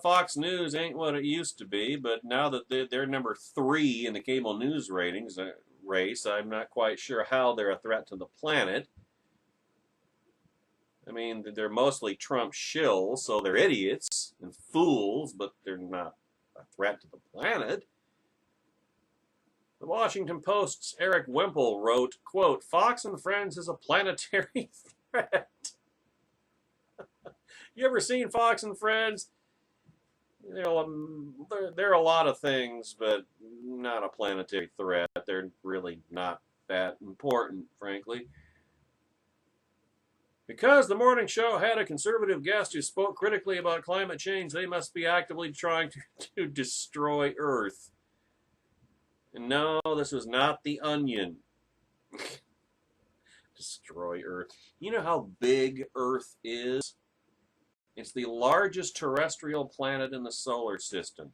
Fox News ain't what it used to be, but now that they're number 3 in the cable news ratings race, I'm not quite sure how they're a threat to the planet. I mean, they're mostly Trump shills, so they're idiots and fools, but they're not a threat to the planet. The Washington Post's Eric Wemple wrote, quote, Fox and Friends is a planetary threat. You ever seen Fox and Friends? You know, they're a lot of things, but not a planetary threat. They're really not that important, frankly. Because the morning show had a conservative guest who spoke critically about climate change, they must be actively trying to destroy Earth. And no, this was not The Onion. Destroy Earth. You know how big Earth is? It's the largest terrestrial planet in the solar system.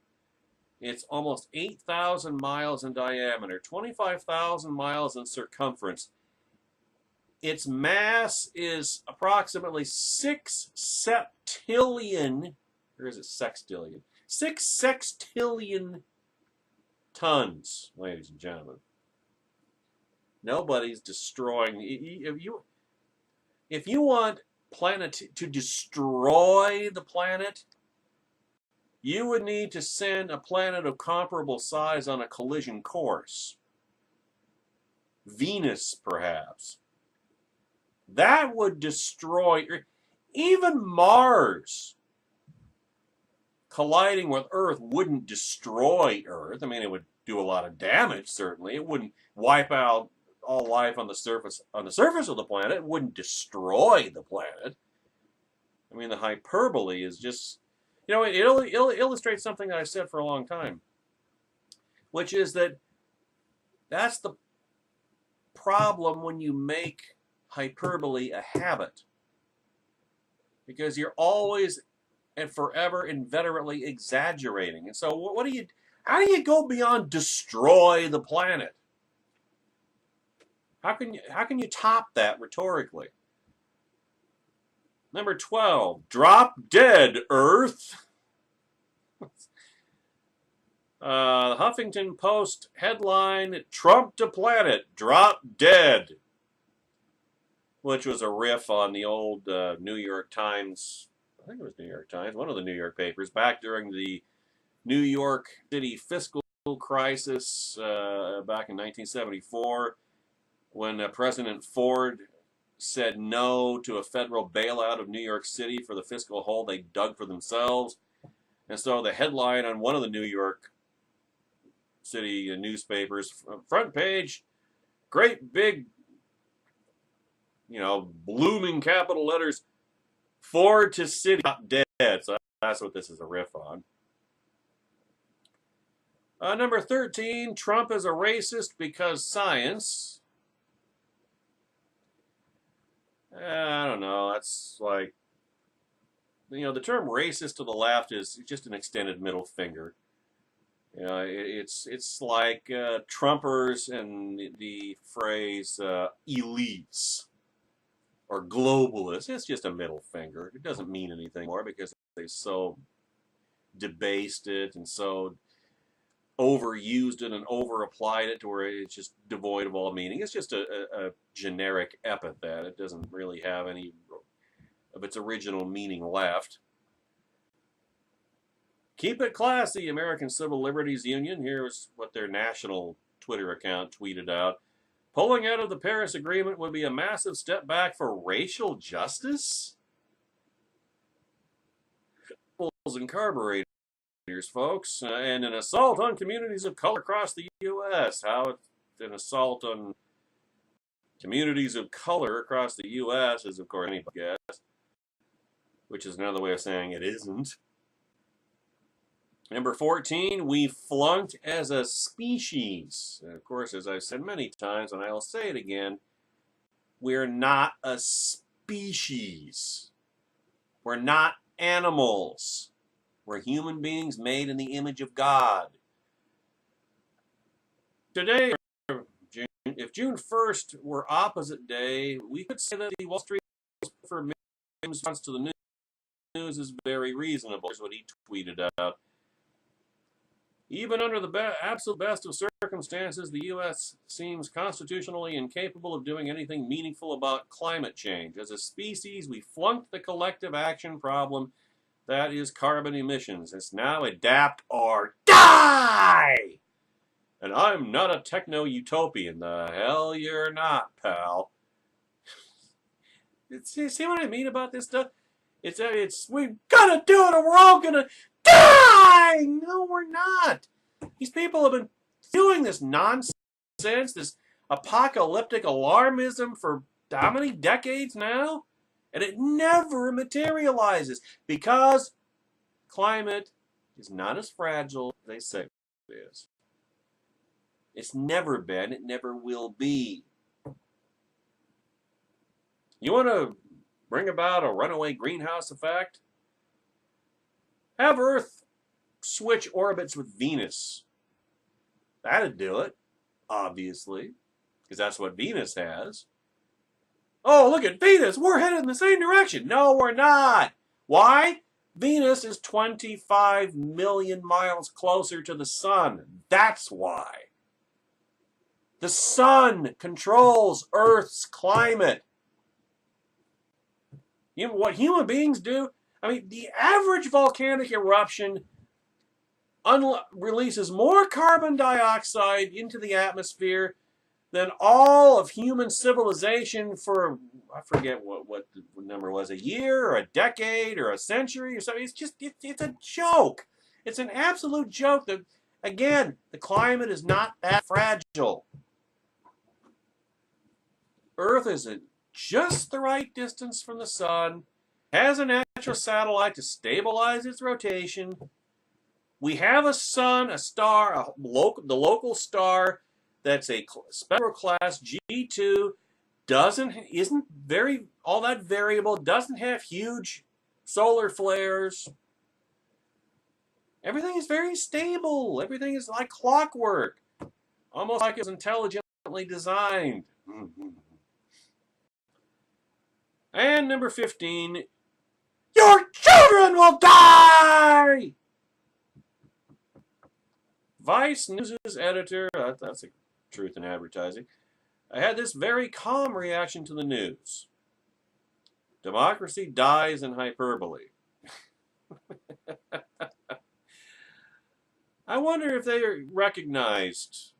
It's almost 8,000 miles in diameter, 25,000 miles in circumference. Its mass is approximately 6 septillion, or is it sextillion? 6 sextillion tons, ladies and gentlemen. Nobody's destroying. If you want planet to destroy the planet, you would need to send a planet of comparable size on a collision course. Venus, perhaps. That would destroy even Mars. Colliding with Earth wouldn't destroy Earth. I mean, it would do a lot of damage, certainly. It wouldn't wipe out all life on the surface of the planet. It wouldn't destroy the planet. I mean, the hyperbole is just, you know, it illustrates something that I've said for a long time, which is that that's the problem when you make hyperbole a habit, because you're always and forever inveterately exaggerating. And so how do you go beyond destroy the planet? How can you top that rhetorically? Number 12, drop dead, Earth. The Huffington Post headline, Trump to planet, drop dead, which was a riff on the old New York Times I think it was New York Times, one of the New York papers, back during the New York City fiscal crisis back in 1974, when President Ford said no to a federal bailout of New York City for the fiscal hole they dug for themselves. And so the headline on one of the New York City newspapers, front page, great big, blooming capital letters, Ford to City, not dead. So that's what this is a riff on. Number 13, Trump is a racist because science. I don't know. That's like, the term racist to the left is just an extended middle finger. It's like Trumpers and the phrase elites or globalists. It's just a middle finger. It doesn't mean anything more because they so debased it and so overused it and over-applied it to where it's just devoid of all meaning. It's just a generic epithet. It doesn't really have any of its original meaning left. Keep it classy, American Civil Liberties Union. Here's what their national Twitter account tweeted out. Pulling out of the Paris Agreement would be a massive step back for racial justice? And carburetors, folks, and an assault on communities of color across the U.S. How an assault on communities of color across the U.S. is, of course, anybody's guess, which is another way of saying it isn't. Number 14, we flunked as a species. And of course, as I've said many times, and I'll say it again, we're not a species. We're not animals. We're human beings made in the image of God. Today, if June 1st were opposite day, we could say that the Wall Street for response to the news is very reasonable. Here's what he tweeted out. Even under the absolute best of circumstances, the U.S. seems constitutionally incapable of doing anything meaningful about climate change. As a species, we flunked the collective action problem that is carbon emissions. It's now adapt or die! And I'm not a techno-utopian. The hell you're not, pal. See what I mean about this stuff? We've got to do it or we're all going to die! No, we're not. These people have been doing this nonsense, this apocalyptic alarmism for how many decades now? And it never materializes because climate is not as fragile as they say it is. It's never been, it never will be. You want to bring about a runaway greenhouse effect? Have Earth switch orbits with Venus. That'd do it, obviously, because that's what Venus has. Oh, look at Venus. We're headed in the same direction. No, we're not. Why? Venus is 25 million miles closer to the sun. That's why. The sun controls Earth's climate. You know what human beings do? I mean, the average volcanic eruption releases more carbon dioxide into the atmosphere than all of human civilization for, I forget what the number was, a year or a decade or a century or something. It's a joke. It's an absolute joke. That, again, the climate is not that fragile. Earth is at just the right distance from the sun, has a natural satellite to stabilize its rotation. We have a sun, a star, the local star that's a spectral class G2, isn't very all that variable, doesn't have huge solar flares. Everything is very stable. Everything is like clockwork, almost like it was intelligently designed. And number 15, your children will die! Vice News' editor, that's a truth in advertising, I had this very calm reaction to the news. Democracy dies in hyperbole. I wonder if they recognized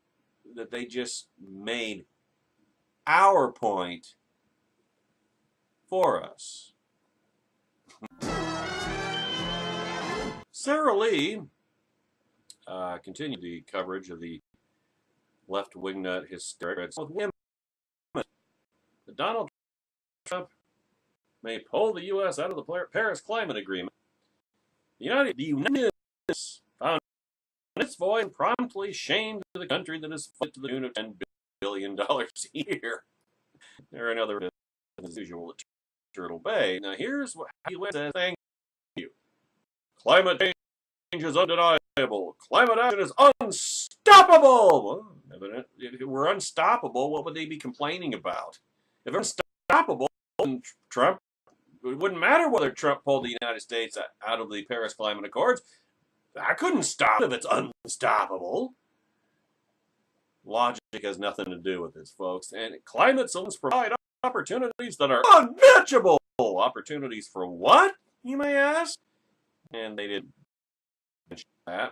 that they just made our point for us. Sarah Lee continued the coverage of the left-wing nut hysteria with women. Donald Trump may pull the U.S. out of the Paris Climate Agreement. The United States found its voice and promptly shamed the country that is funded to the tune of $10 billion a year. There are another as usual at Turtle Bay. Now here's what the U.S. says. Thank you. Climate change is undeniable. Climate action is unstoppable. Well, if it were unstoppable, what would they be complaining about? If it's unstoppable, then Trump, it wouldn't matter whether Trump pulled the United States out of the Paris Climate Accords. That couldn't stop if it's unstoppable. Logic has nothing to do with this, folks. And climate solutions provide opportunities that are unmatchable. Opportunities for what, you may ask? And they didn't mention that.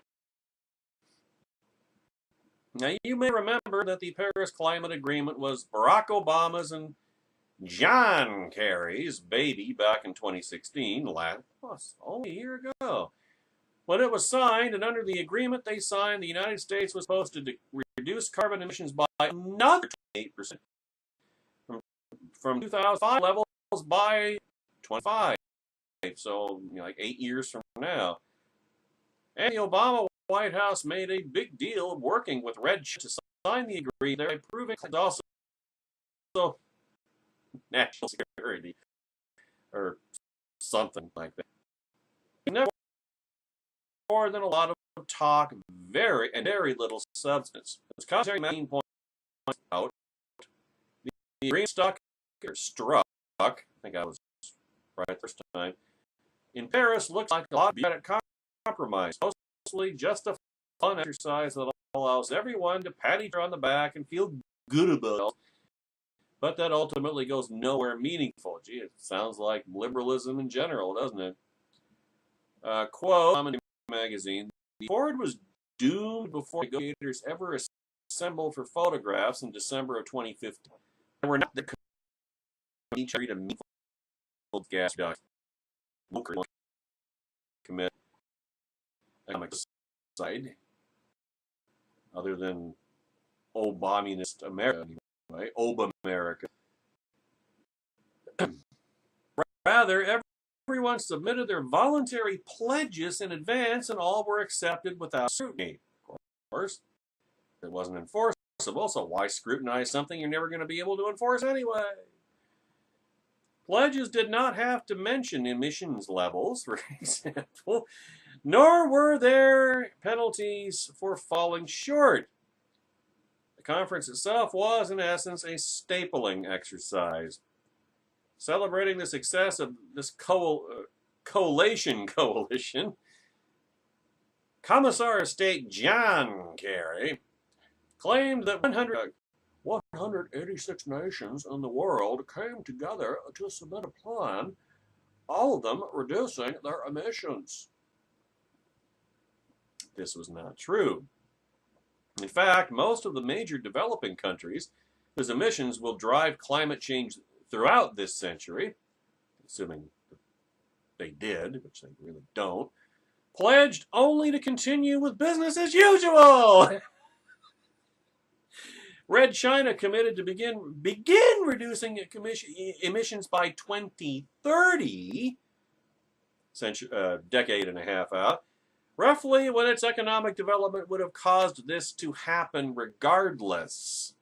Now, you may remember that the Paris Climate Agreement was Barack Obama's and John Kerry's baby back in 2016, only a year ago. When it was signed, and under the agreement they signed, the United States was supposed to reduce carbon emissions by another 28% from 2005 levels by 25. So, like 8 years from now. And the Obama White House made a big deal of working with Red to sign the agreement. They're proving it's also national security or something like that. Never more than a lot of talk, very little substance. As commentary magazine points out, the agreement struck, I think I was right first time, in Paris looks like a lot of compromise, mostly just a fun exercise that allows everyone to pat each other on the back and feel good about it, but that ultimately goes nowhere meaningful. Gee, it sounds like liberalism in general, doesn't it? Quote, magazine, the accord was doomed before negotiators ever assembled for photographs in December of 2015. They were not the each agreed to meaningful gas reduction. Commit economic side other than Obaminist America, anyway, Obamerica. Rather, everyone submitted their voluntary pledges in advance, and all were accepted without scrutiny. Of course, it wasn't enforceable, so why scrutinize something you're never going to be able to enforce anyway? Pledges did not have to mention emissions levels, for example, nor were there penalties for falling short. The conference itself was, in essence, a stapling exercise. Celebrating the success of this coalition, Commissar of State John Kerry claimed that 186 nations in the world came together to submit a plan, all of them reducing their emissions. This was not true. In fact, most of the major developing countries whose emissions will drive climate change throughout this century, assuming they did, which they really don't, pledged only to continue with business as usual. Red China committed to begin reducing emissions by 2030, decade and a half out, roughly when its economic development would have caused this to happen regardless.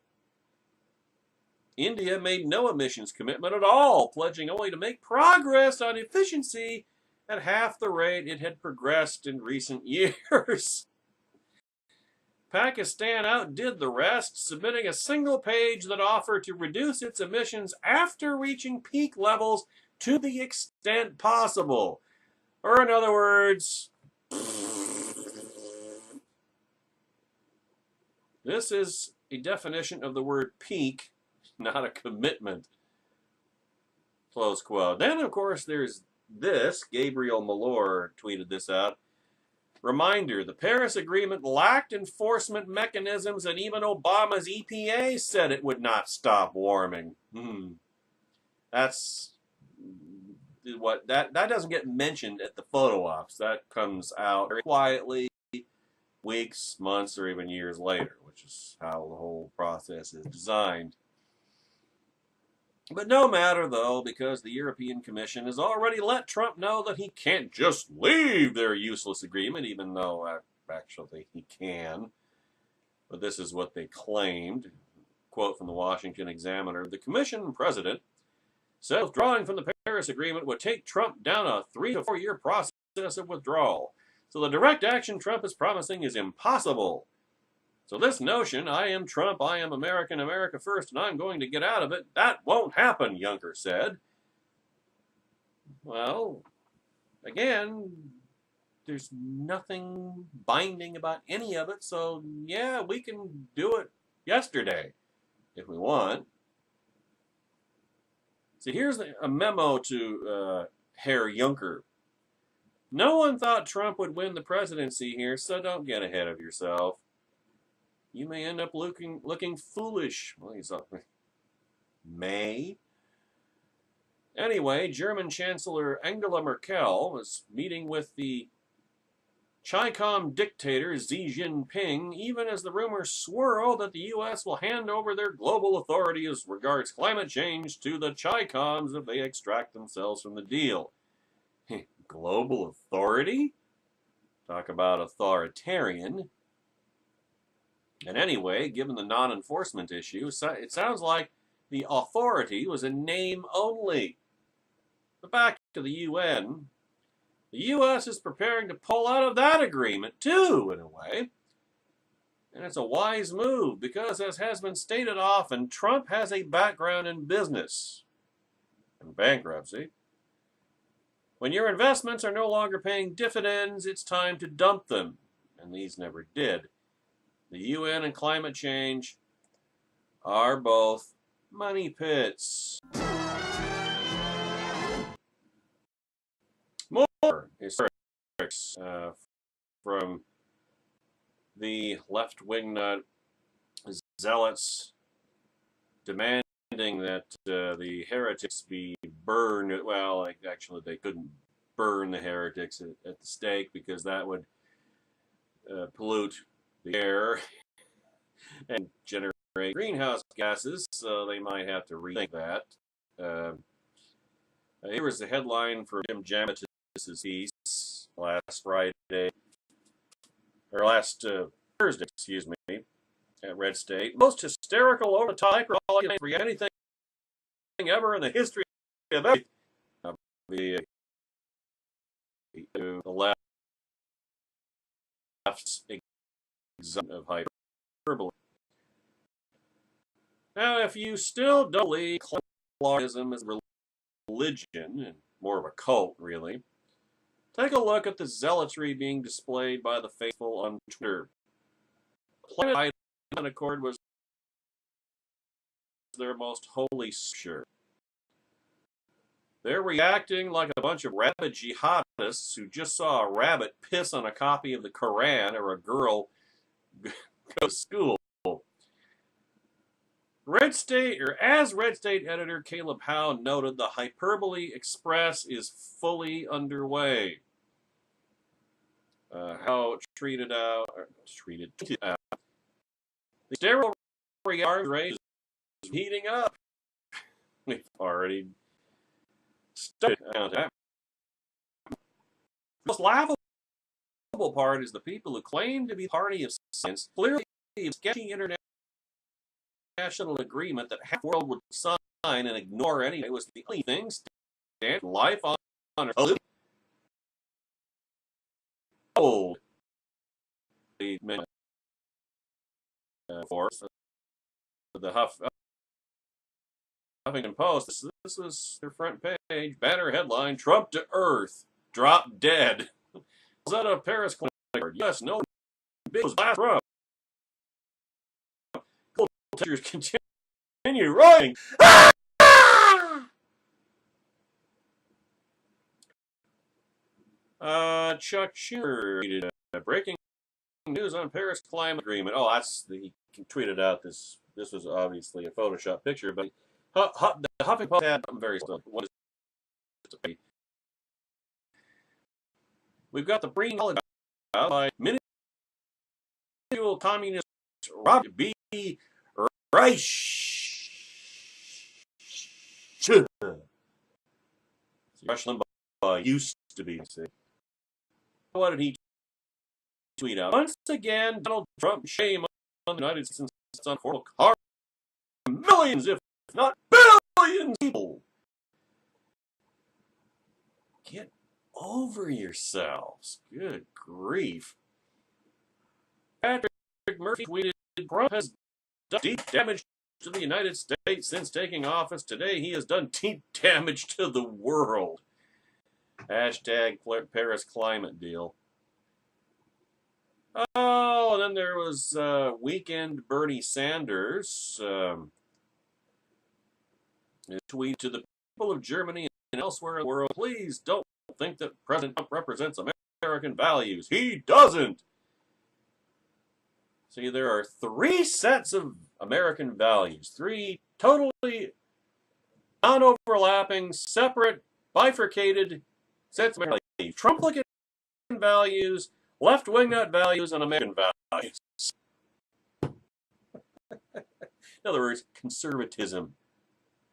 India made no emissions commitment at all, pledging only to make progress on efficiency at half the rate it had progressed in recent years. Pakistan outdid the rest, submitting a single page that offered to reduce its emissions after reaching peak levels to the extent possible. Or in other words, this is a definition of the word peak, not a commitment. Close quote. Then, of course, there's this. Gabriel Malor tweeted this out. Reminder, the Paris Agreement lacked enforcement mechanisms, and even Obama's EPA said it would not stop warming. That's what that doesn't get mentioned at the photo ops. That comes out very quietly, weeks, months, or even years later, which is how the whole process is designed. But no matter, though, because the European Commission has already let Trump know that he can't just leave their useless agreement, even though actually he can. But this is what they claimed. Quote from the Washington Examiner, the Commission president said withdrawing from the Paris Agreement would take Trump down a 3 to 4 year process of withdrawal. So the direct action Trump is promising is impossible. So this notion, I am Trump, I am American, America first, and I'm going to get out of it, that won't happen, Juncker said. Well, again, there's nothing binding about any of it, so yeah, we can do it yesterday if we want. See, here's a memo to Herr Juncker. No one thought Trump would win the presidency here, so don't get ahead of yourself. You may end up looking foolish. Well, he's up. May. Anyway, German Chancellor Angela Merkel was meeting with the Chi-Com dictator Xi Jinping, even as the rumors swirl that the U.S. will hand over their global authority as regards climate change to the Chi-Coms if they extract themselves from the deal. Global authority? Talk about authoritarian. And anyway, given the non-enforcement issue, it sounds like the authority was a name only. But back to the UN. The U.S. is preparing to pull out of that agreement, too, in a way. And it's a wise move because, as has been stated often, Trump has a background in business and bankruptcy. When your investments are no longer paying dividends, it's time to dump them. And these never did. The UN and climate change are both money pits. More historics from the left-wing zealots demanding that the heretics be burned. Well, actually, they couldn't burn the heretics at the stake because that would pollute the air and generate greenhouse gases, so they might have to rethink that. Here was the headline for Jim Jamatis's piece last Thursday, excuse me, at Red State. Most hysterical over the top for anything ever in the history of everything. The left's example of hyperbole. Now, if you still don't believe colonialism is religion, and more of a cult, really, take a look at the zealotry being displayed by the faithful on Twitter. Planet Accord was their most holy scripture. They're reacting like a bunch of rabid jihadists who just saw a rabbit piss on a copy of the Quran or a girl go to school. As Red State editor Caleb Howe noted, the Hyperbole Express is fully underway. Howe tweeted out, the sterile arms race is heating up. We've already started. The most laughable part is the people who claim to be party of science clearly a sketchy international agreement that half the world would sign and ignore anyway was the only thing standing life on Earth. Old. The Huffington Post. This was their front page. Banner headline: Trump to Earth, drop dead. Was that a Paris climate? Yes, no. Big was last Trump. Temperatures continue rising. Chuck Schumer tweeted, breaking news on Paris climate agreement. Oh, he tweeted out this. This was obviously a Photoshop picture, but the Huffington Post had something very similar. What is it? We've got the Green College out by minuscule communist Robert B. Reich. Rush Limbaugh used to be. What did he tweet out? Once again, Donald Trump, shame on the United States on horrible car. Millions, if not billions, people. Get over yourselves. Good grief. Patrick Murphy tweeted, Trump has done deep damage to the United States since taking office. Today he has done deep damage to the world. Hashtag Paris climate deal. Oh, and then there was weekend Bernie Sanders. Tweet to the people of Germany and elsewhere in the world, please don't think that President Trump represents American values. He doesn't. See, there are 3 sets of American values. 3 totally non-overlapping, separate, bifurcated sets of American values. Trump-looking values, left-wing nut values, and American values. In other words, conservatism.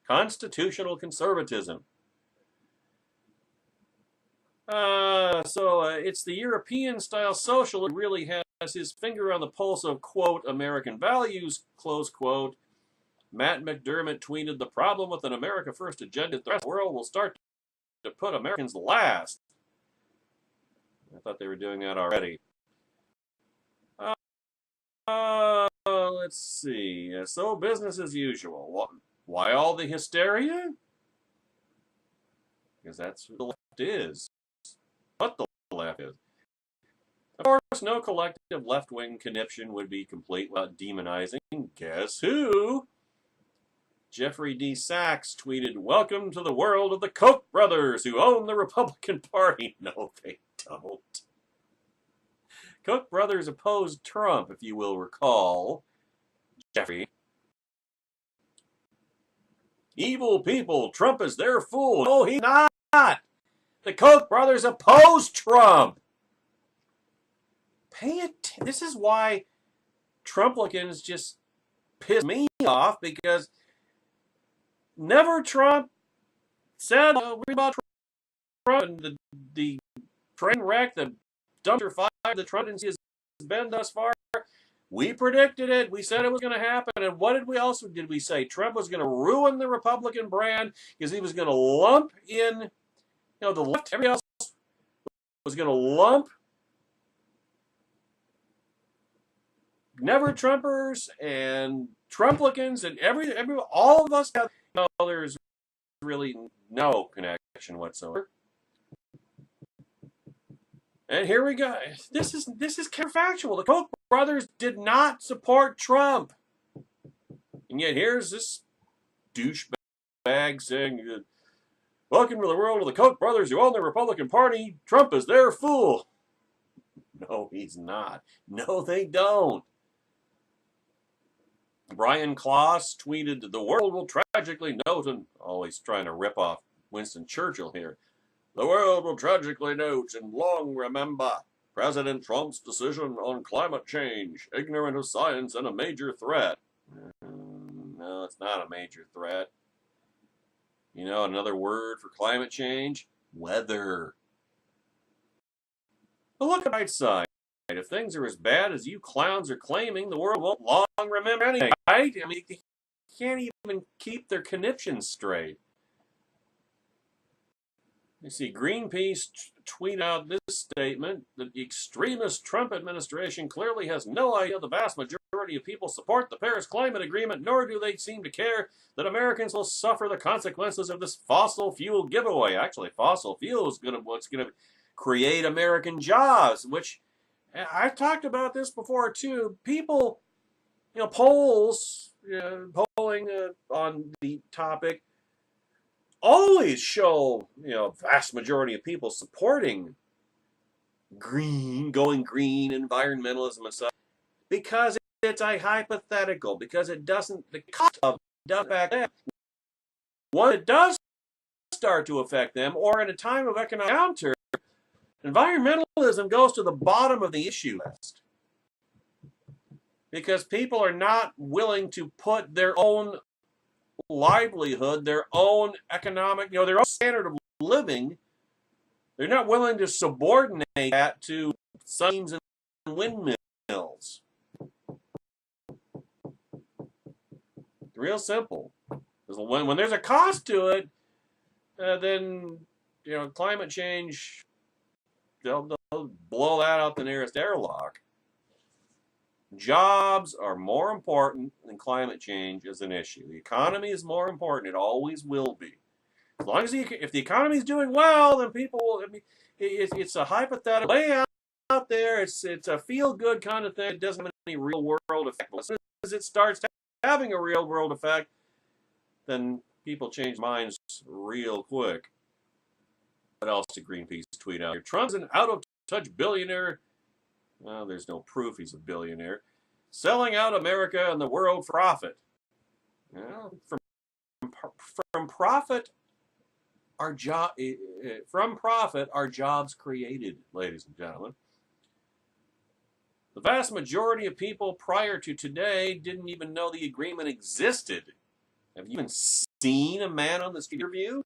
Constitutional conservatism. It's the European-style socialist who really has his finger on the pulse of, quote, American values, close quote. Matt McDermott tweeted, the problem with an America First agenda, the rest of the world will start to put Americans last. I thought they were doing that already. Let's see. So business as usual. Why all the hysteria? Because that's what the left is. What the left is. Of course, no collective left-wing conniption would be complete without demonizing. Guess who? Jeffrey D. Sachs tweeted, welcome to the world of the Koch brothers who own the Republican Party. No, they don't. Koch brothers opposed Trump, if you will recall. Jeffrey. Evil people, Trump is their fool. No, he's not. The Koch brothers opposed Trump. This is why Trumplicans just piss me off, because never Trump said about Trump and the train wreck, the dumpster fire that Trump has been thus far. We predicted it. We said it was going to happen. And what did we say? Trump was going to ruin the Republican brand because he was going to lump in, the left, everybody else was going to lump never Trumpers and Trumplicans and all of us. There's really no connection whatsoever. And here we go. This is counterfactual. The Koch brothers did not support Trump. And yet here's this douchebag saying, welcome to the world of the Koch brothers who own the Republican Party. Trump is their fool. No, he's not. No, they don't. Brian Klaas tweeted, the world will tragically note, and always trying to rip off Winston Churchill here, the world will tragically note and long remember President Trump's decision on climate change, ignorant of science and a major threat. No, it's not a major threat. Another word for climate change? Weather. But look at the bright side. If things are as bad as you clowns are claiming, the world won't long remember anything, right? I mean, they can't even keep their conniptions straight. You see, Greenpeace tweet out this statement that the extremist Trump administration clearly has no idea the vast majority of people support the Paris Climate Agreement, nor do they seem to care that Americans will suffer the consequences of this fossil fuel giveaway. Actually, fossil fuel is what's going to create American jobs, which I've talked about this before too. People, polling on the topic always show, vast majority of people supporting green, going green, environmentalism and stuff, because it's a hypothetical, because it doesn't, the cost of it doesn't affect them. Once it does start to affect them, or in a time of economic downturn, environmentalism goes to the bottom of the issue list. Because people are not willing to put their own livelihood, their own economic, their own standard of living, they're not willing to subordinate that to suns and windmills. Real simple. When there's a cost to it, then climate change, they'll blow that out the nearest airlock. Jobs are more important than climate change as an issue. The economy is more important. It always will be. As long as if the economy is doing well, then people will. It's a hypothetical way out there. It's a feel-good kind of thing. It doesn't have any real-world effect. As soon as it starts having a real-world effect, then people change minds real quick. What else did Greenpeace tweet out here? Trump's an out-of-touch billionaire. Well, there's no proof he's a billionaire. Selling out America and the world for profit. Well, from profit are jobs created, ladies and gentlemen. The vast majority of people prior to today didn't even know the agreement existed. Have you even seen a man on the street interview?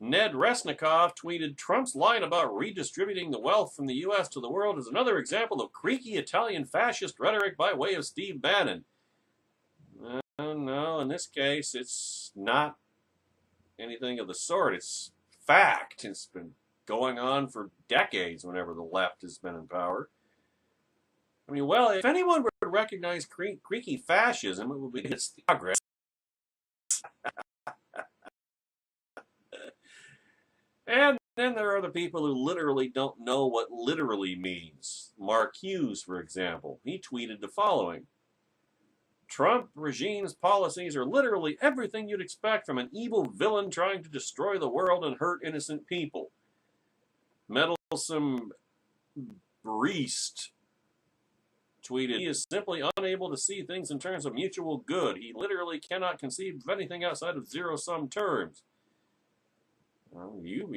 Ned Resnikoff tweeted, Trump's line about redistributing the wealth from the U.S. to the world is another example of creaky Italian fascist rhetoric by way of Steve Bannon. No, in this case, it's not anything of the sort. It's fact. It's been going on for decades whenever the left has been in power. I mean, well, if anyone would recognize creaky fascism, it would be its progress. And then there are the people who literally don't know what literally means. Mark Hughes, for example, he tweeted the following. Trump regime's policies are literally everything you'd expect from an evil villain trying to destroy the world and hurt innocent people. Meddlesome Breest tweeted, he is simply unable to see things in terms of mutual good. He literally cannot conceive of anything outside of zero-sum terms. Well, you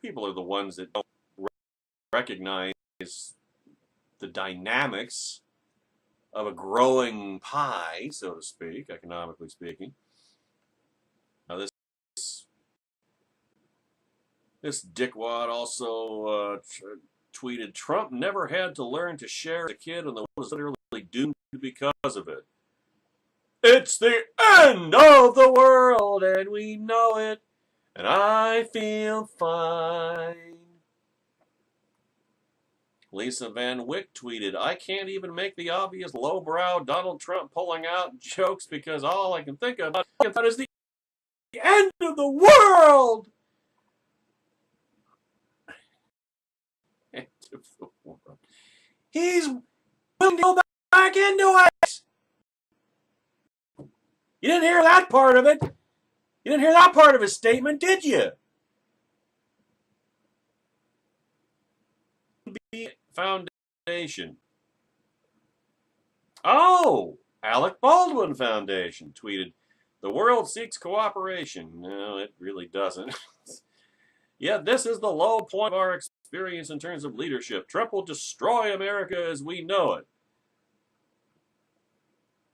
people are the ones that don't recognize the dynamics of a growing pie, so to speak, economically speaking. Now this dickwad also tweeted, Trump never had to learn to share as a kid, and the world is literally doomed because of it. It's the end of the world, and we know it. And I feel fine. Lisa Van Wyck tweeted, I can't even make the obvious lowbrow Donald Trump pulling out jokes because all I can think about is the end of the world. End of the world. He's willing to go back into it. You didn't hear that part of it. You didn't hear that part of his statement, did you? Foundation. Oh, Alec Baldwin Foundation tweeted, the world seeks cooperation. No, it really doesn't. Yet this is the low point of our experience in terms of leadership. Trump will destroy America as we know it.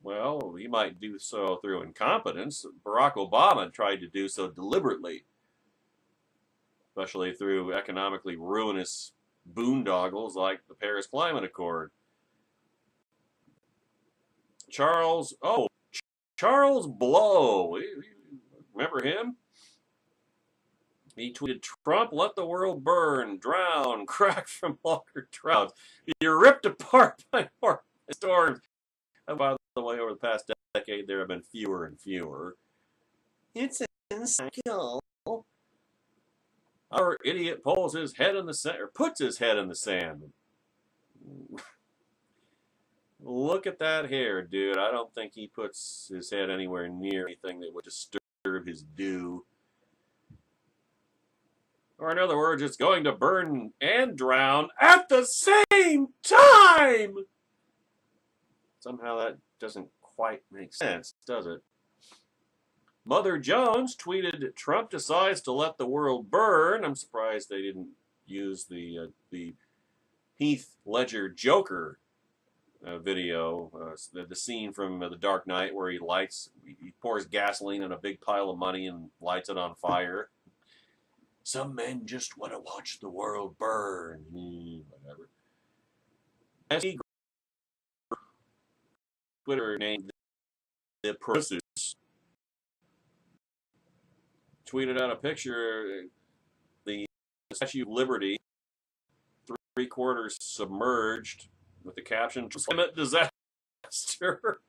Well, he might do so through incompetence. Barack Obama tried to do so deliberately, especially through economically ruinous boondoggles like the Paris Climate Accord. Charles Blow, remember him? He tweeted, Trump, let the world burn, drown, crack from longer droughts. You're ripped apart by more storms. And by the way, over the past decade, there have been fewer and fewer. It's a cycle. Our idiot pulls his head in the sand, or puts his head in the sand. Look at that hair, dude. I don't think he puts his head anywhere near anything that would disturb his due. Or in other words, it's going to burn and drown at the same time! Somehow that doesn't quite make sense, does it? Mother Jones tweeted, Trump decides to let the world burn. I'm surprised they didn't use the Heath Ledger Joker video, the scene from The Dark Knight where he pours gasoline on a big pile of money and lights it on fire. Some men just want to watch the world burn. Whatever. Twitter named the Progressives tweeted out a picture, the Statue of Liberty, 3/4 submerged, with the caption, "Climate disaster."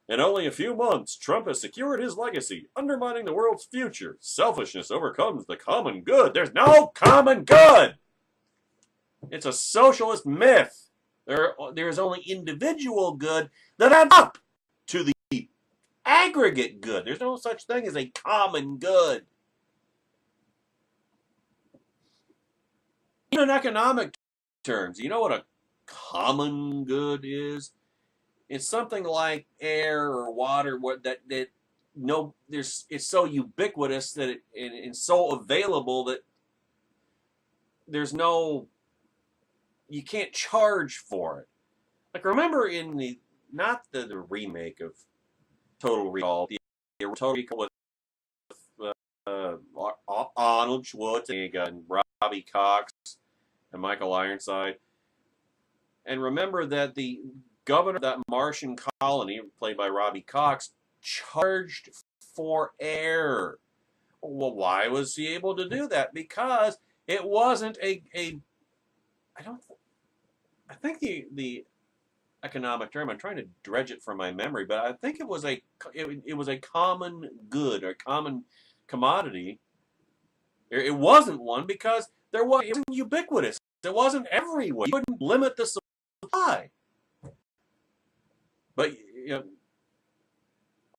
In only a few months, Trump has secured his legacy, undermining the world's future. Selfishness overcomes the common good. There's no common good! It's a socialist myth. There is only individual good that adds up to the aggregate good. There's no such thing as a common good. In economic terms, you know what a common good is? It's something like air or water it's so ubiquitous that it's so available that you can't charge for it. Like, remember in not the remake of Total Recall, the Total Recall with Arnold Schwarzenegger and Robbie Cox and Michael Ironside. And remember that the governor of that Martian colony, played by Robbie Cox, charged for air. Well, why was he able to do that? Because it wasn't I think the economic term, I'm trying to dredge it from my memory, but I think it was a common good or common commodity. It wasn't one because it wasn't ubiquitous. It wasn't everywhere. You couldn't limit the supply. But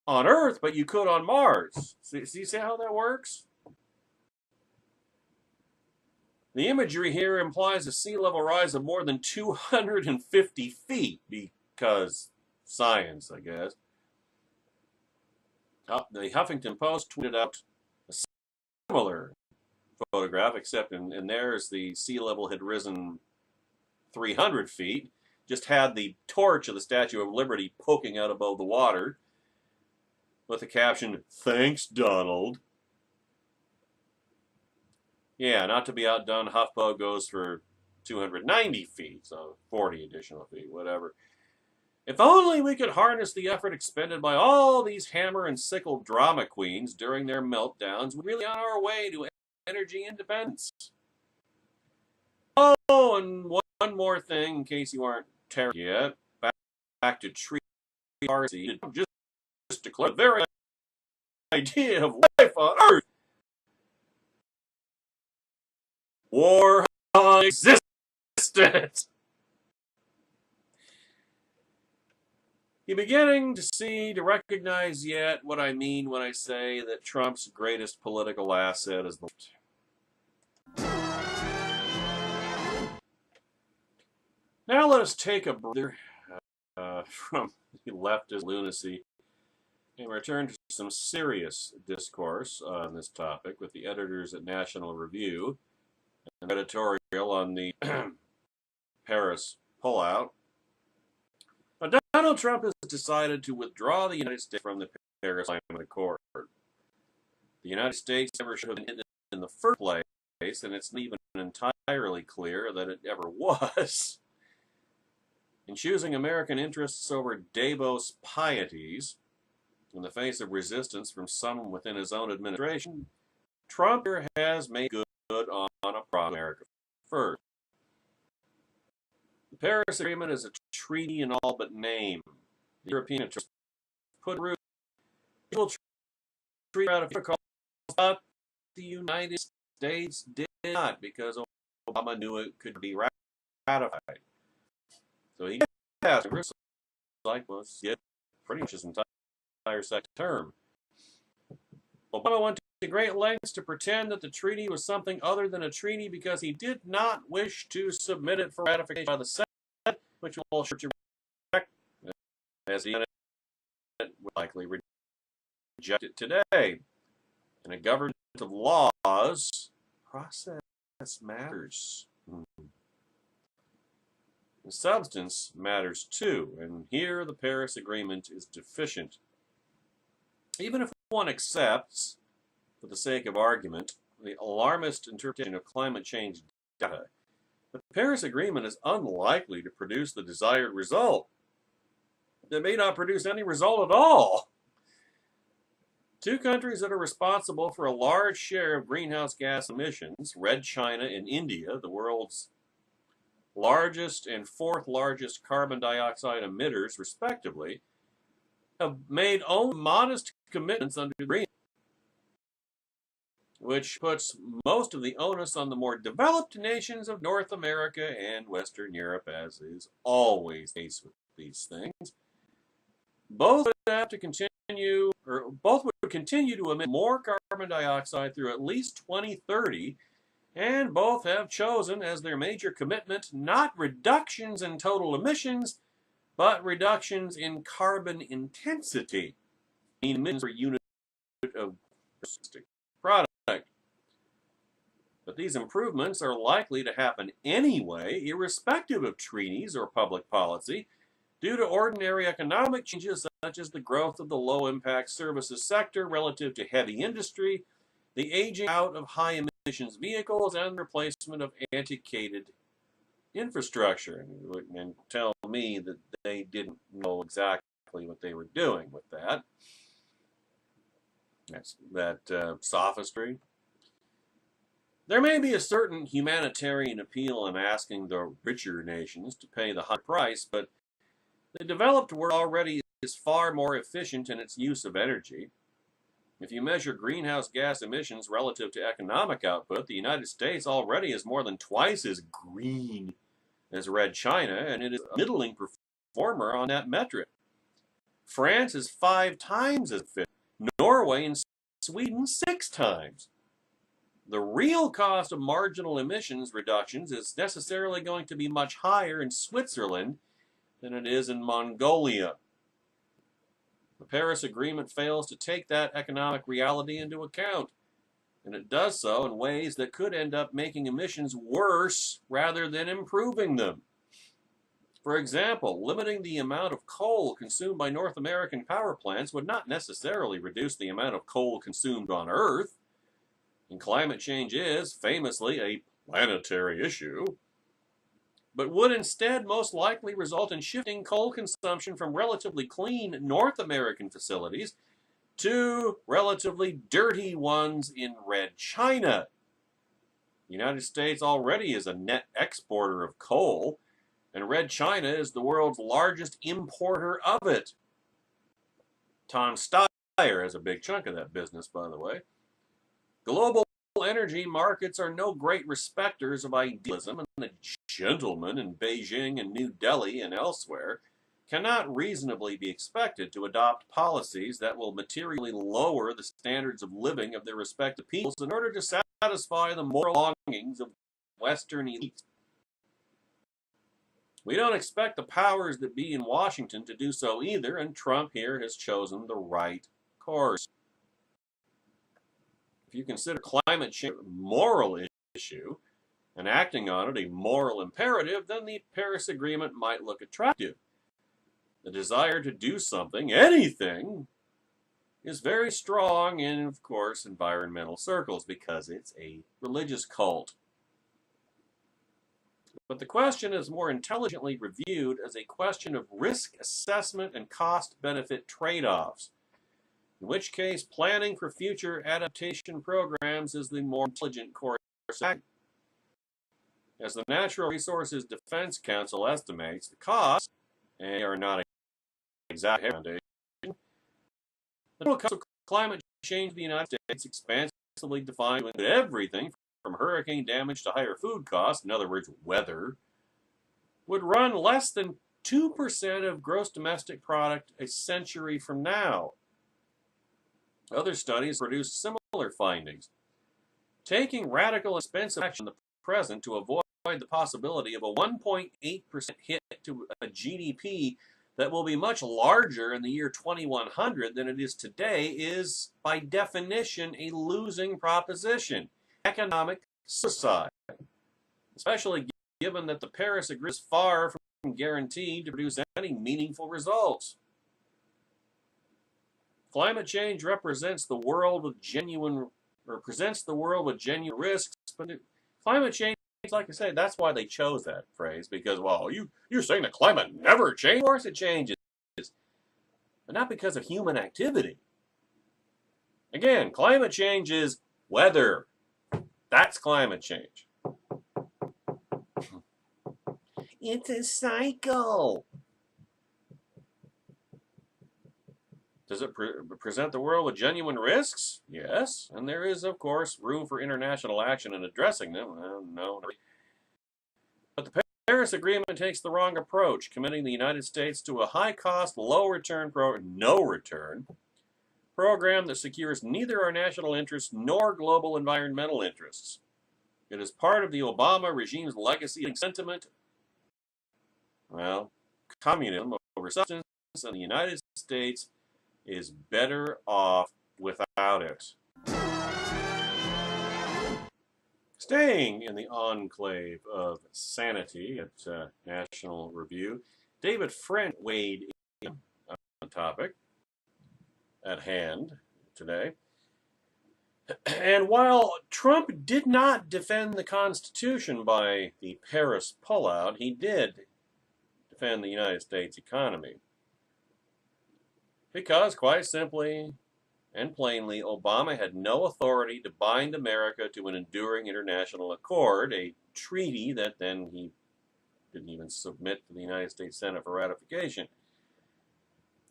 on Earth, but you could on Mars. See how that works? The imagery here implies a sea level rise of more than 250 feet, because science, I guess. The Huffington Post tweeted out a similar photograph, except in theirs the sea level had risen 300 feet. Just had the torch of the Statue of Liberty poking out above the water, with the caption, "Thanks, Donald." Yeah, not to be outdone, HuffPo goes for 290 feet, so 40 additional feet, whatever. If only we could harness the effort expended by all these hammer and sickle drama queens during their meltdowns, we're really on our way to energy independence. Oh, and one more thing, in case you aren't tired yet, back to tree RC, just declare the very idea of life on Earth. War on existence. You're beginning to recognize yet what I mean when I say that Trump's greatest political asset is the left. Now let us take a breather from the leftist lunacy and return to some serious discourse on this topic with the editors at National Review, an editorial on the Paris pullout. Now, Donald Trump has decided to withdraw the United States from the Paris Climate Accord. The United States never should have been in the first place, and it's not even entirely clear that it ever was. In choosing American interests over Davos pieties, in the face of resistance from some within his own administration, Trump has made good on a pro-America first. The Paris Agreement is a treaty in all but name. The European interests put root treaty ratification, but the United States did not, because Obama knew it could be ratified. So he passed Congress like was pretty much his entire second term. Obama went to great lengths to pretend that the treaty was something other than a treaty because he did not wish to submit it for ratification by the Senate, which will reject, as the Senate would likely reject it today. In a government of laws, process matters. The substance matters too, and here the Paris Agreement is deficient. Even if one accepts, for the sake of argument, the alarmist interpretation of climate change data, the Paris Agreement is unlikely to produce the desired result. It may not produce any result at all. Two countries that are responsible for a large share of greenhouse gas emissions, Red China and India, the world's largest and fourth largest carbon dioxide emitters, respectively, have made only modest commitments under the agreement, which puts most of the onus on the more developed nations of North America and Western Europe, as is always the case with these things. Both would continue to emit more carbon dioxide through at least 2030, and both have chosen as their major commitment not reductions in total emissions, but reductions in carbon intensity, meaning emissions per unit of product. But these improvements are likely to happen anyway, irrespective of treaties or public policy, due to ordinary economic changes such as the growth of the low-impact services sector relative to heavy industry, the aging out of high-emissions vehicles, and the replacement of antiquated infrastructure. And tell me that they didn't know exactly what they were doing with that. That's that sophistry. There may be a certain humanitarian appeal in asking the richer nations to pay the high price, but the developed world already is far more efficient in its use of energy. If you measure greenhouse gas emissions relative to economic output, the United States already is more than twice as green as Red China, and it is a middling performer on that metric. France is 5 times as efficient, Norway and Sweden 6 times. The real cost of marginal emissions reductions is necessarily going to be much higher in Switzerland than it is in Mongolia. The Paris Agreement fails to take that economic reality into account, and it does so in ways that could end up making emissions worse rather than improving them. For example, limiting the amount of coal consumed by North American power plants would not necessarily reduce the amount of coal consumed on Earth, and climate change is, famously, a planetary issue, but would instead most likely result in shifting coal consumption from relatively clean North American facilities to relatively dirty ones in Red China. The United States already is a net exporter of coal, and Red China is the world's largest importer of it. Tom Steyer has a big chunk of that business, by the way. Global energy markets are no great respecters of idealism, and the gentlemen in Beijing and New Delhi and elsewhere cannot reasonably be expected to adopt policies that will materially lower the standards of living of their respective peoples in order to satisfy the moral longings of Western elites. We don't expect the powers that be in Washington to do so either, and Trump here has chosen the right course. If you consider climate change a moral issue and acting on it a moral imperative, then the Paris Agreement might look attractive. The desire to do something, anything, is very strong in, of course, environmental circles because it's a religious cult. But the question is more intelligently reviewed as a question of risk assessment and cost-benefit trade-offs, in which case planning for future adaptation programs is the more intelligent course of action. As the Natural Resources Defense Council estimates, the costs, and they are not exact foundation, the total cost of climate change in the United States, expansively defined with everything from hurricane damage to higher food costs, in other words, weather, would run less than 2% of gross domestic product a century from now. Other studies produce similar similar findings. Taking radical expensive action in the present to avoid the possibility of a 1.8% hit to a GDP that will be much larger in the year 2100 than it is today is, by definition, a losing proposition. Economic suicide, especially given that the Paris Agreement is far from guaranteed to produce any meaningful results. Climate change presents the world with genuine risks, but climate change, like I said, that's why they chose that phrase, because, well, you're saying the climate never changes? Of course it changes, but not because of human activity. Again, climate change is weather. That's climate change. It's a cycle. Does it present the world with genuine risks? Yes, and there is, of course, room for international action in addressing them. Well, no. But the Paris Agreement takes the wrong approach, committing the United States to a high-cost, low-return, no-return program that secures neither our national interests nor global environmental interests. It is part of the Obama regime's legacy sentiment, well, communism over substance, and the United States is better off without it. Staying in the enclave of sanity at National Review, David French weighed in on the topic at hand today. And while Trump did not defend the Constitution by the Paris pullout, he did defend the United States economy. Because, quite simply and plainly, Obama had no authority to bind America to an enduring international accord, a treaty that then he didn't even submit to the United States Senate for ratification.